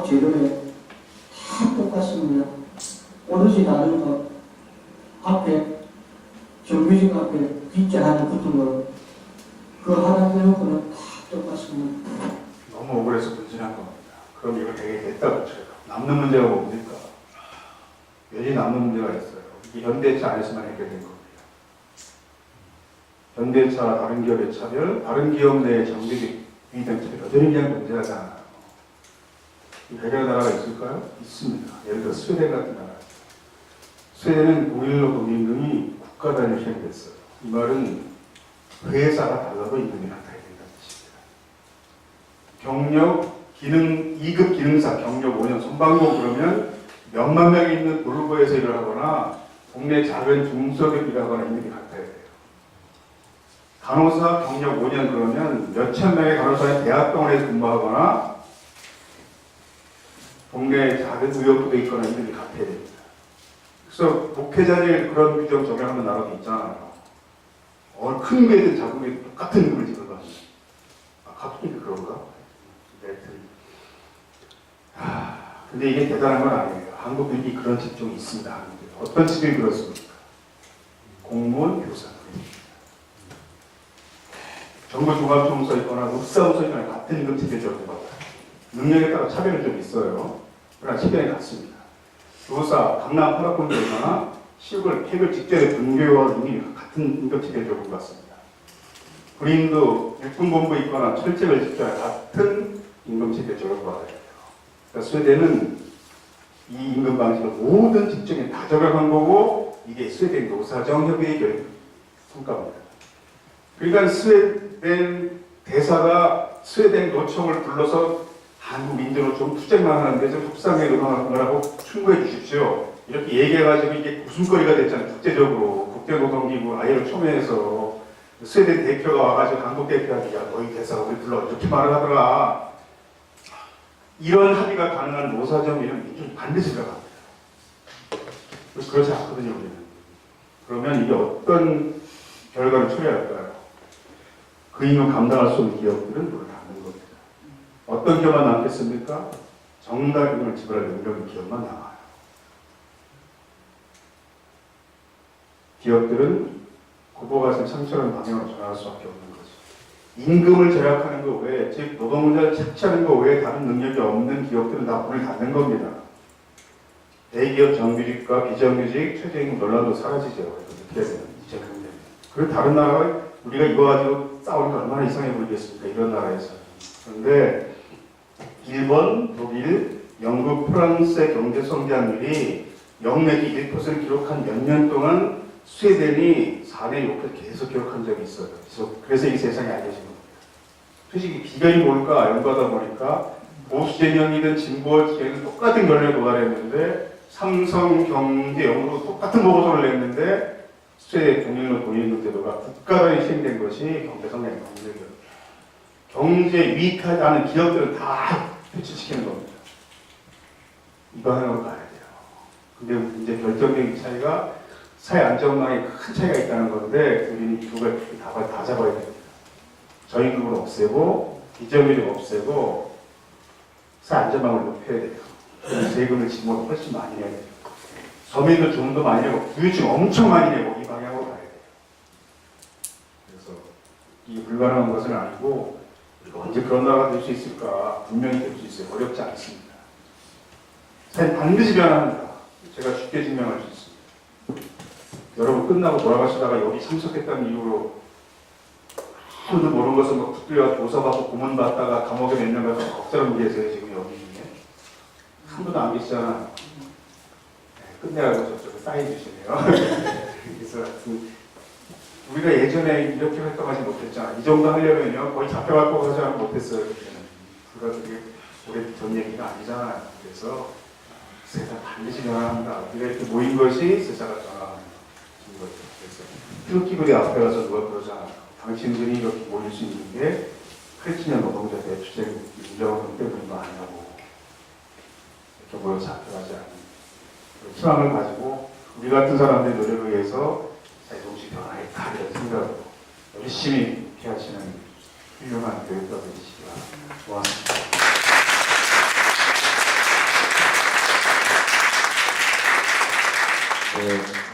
재료에 다 똑같습니다. 오로지 다른 것 앞에 정규직 앞에 빗자 하나 붙은 거 그 하나 빼놓고는 다 똑같습니다. 너무 억울해서 분신한 겁니다. 그럼 이거 되게 됐다고 쳐요. 남는 문제가 뭡니까? 여전히 남는 문제가 있어요. 이게 현대차 안에서만 해결된 겁니다. 현대차 다른 기업의 차별, 다른 기업 내의 정규직 비등 차별 여전히 그냥 문제잖아요. 해결 나라가 있을까요? 있습니다. 예를 들어 스웨덴 같은 나라. 스웨덴은 5.16 독립운동이 국가 단위로 시행됐어요. 이 말은 회사가 달라도 임금이 나타나야 된다는 뜻입니다. 경력, 기능, 2급 기능사, 경력 5년, 선방공 그러면 몇만 명이 있는 도르고에서 일을 하거나 동네 작은 중소기업 일을 하거나 임금이 같아야 돼요. 간호사 경력 5년 그러면 몇천 명의 간호사의 대학병원에서 근무하거나 동네 작은 의료부에 있거나 임금이 같아야 됩니다. 그래서 목회자들 그런 규정 적용하는 나라도 있잖아요. 큰 배든 작은 배 똑같은 임금을 지불받는. 가끔씩 그런가? 근데 이게 대단한 건 아니에요. 한국인이 그런 직종이 있습니다. 어떤 직종이 그렇습니까? 공무원, 교사. 정부 종합청소에 있거나 읍사무소에 있거나 같은 임금 체계적으로 받아요. 능력에 따라 차별은 좀 있어요. 그러나 체계는 같습니다. 교사, 강남 파라콘 교사나 시골 폐교 직전에 분교와 능력이 같은 임금 체계적으로 받습니다. 군인도 육군본부에 있거나 철책을 직전에 같은 임금 체계적으로 받아야 돼요. 그러니까 스웨덴은 이 임금 방식을 모든 직종에 다 적용한 거고 이게 스웨덴 노사정 협의의 성과입니다. 그러니까 스웨덴 대사가 스웨덴 노총을 불러서 한국 민주노총 투쟁만 하는데 좀 협상에 응하는 거라고 충고해 주십시오. 이렇게 얘기해가지고 이게 웃음거리가 됐잖아요. 국제적으로 국제노동기구 ILO 총회에서 스웨덴 대표가 와가지고 한국 대표한테 야 너희 대사가 우리 불러 이렇게 말을 하더라. 이런 합의가 가능한 노사정의는 민주는 반드시 들어갑니다. 그렇지 않거든요 우리는. 그러면 이게 어떤 결과를 초래할까요? 그 임금 감당할 수 없는 기업들은 물을 닫는 겁니다. 어떤 기업만 남겠습니까? 정당임금을 지불할 능력 있는 기업만 남아요. 기업들은 고부가세 창출하는 방향으로 전환할 수밖에 없는 거죠. 임금을 절약하는 것 외에, 즉 노동 문제를 착취하는 것 외에 다른 능력이 없는 기업들은 다 문을 닫는 겁니다. 대기업 정규직과 비정규직 최저임금 논란도 사라지죠. 어떻게 되면 이제 근데 그리고 다른 나라가 우리가 이거 가지고 싸우니까 얼마나 이상해 보이겠습니까? 이런 나라에서. 그런데 일본, 독일, 영국, 프랑스의 경제 성장률이 역내기 1%를 기록한 몇 년 동안 스웨덴이 4내 6% 계속 기록한 적이 있어요. 그래서 이 세상에 알려진 겁니다. 솔직히 비결이 뭘까 연구하다 보니까 보수 진영이든 진보 진영이든 똑같은 결론에 도달했는데 삼성, 경제, 연구도 똑같은 보고서를 냈는데 스웨덴 동일로 동일임금 제도가 국가단위 시행된 것이 경제 성장의 경제기업. 경제 유익하지 않은 기업들은 다 퇴출시키는 겁니다. 이 방향으로 가야 돼요. 근데 이제 결정적인 차이가 사회 안정망에 큰 차이가 있다는 건데 우리는 두 가지 다 잡아야 됩니다. 저임금을 없애고 비정규직 없애고 사회 안정망을 높여야 돼요. 세금을 지금보다 훨씬 많이 내야 돼요. 서민도 좀 더 많이 내고 부유층 엄청 많이 내고 이 방향으로 가야 돼요. 그래서 이게 불가능한 것은 아니고 우리가 언제 그런 나라가 될 수 있을까? 분명히 될 수 있어요. 어렵지 않습니다. 사실 반드시 변합니다. 제가 쉽게 증명할 수 있습니다. 여러분 끝나고 돌아가시다가 여기 참석했다는 이유로 아무도 모르는 것을 막 붙들려 조사받고 고문받다가 감옥에 몇 년 가서 억자로 계세요. 지금 여기 중에 한 분도 안 계시잖아요. 끝내라고 저쪽에 사인 주시네요. 그래서 우리가 예전에 이렇게 활동하지 못했잖아. 이 정도 하려면요 거의 잡혀갖고 하지 않으면 못했어요. 그때는 그가 되게 오래전 얘기가 아니잖아요. 그래서 세상 반드시 변화합니다. 우리가 이렇게 모인 것이 세상을 변화하는 거죠. 그래서 피부끼리 앞에 가서 누가 그러잖아요. 당신들이 이렇게 모일 수 있는 게 크리스천 노동자 대투쟁 민주노동 때문인 거 아니냐고 이렇게 모여서 앞에가지 않는 희망을 가지고 우리 같은 사람들의 노력에 의해서 조금씩 변화했다 이런 생각으로 열심히 피하시는 훌륭한 교육가 되시기가 고맙습니다. 네.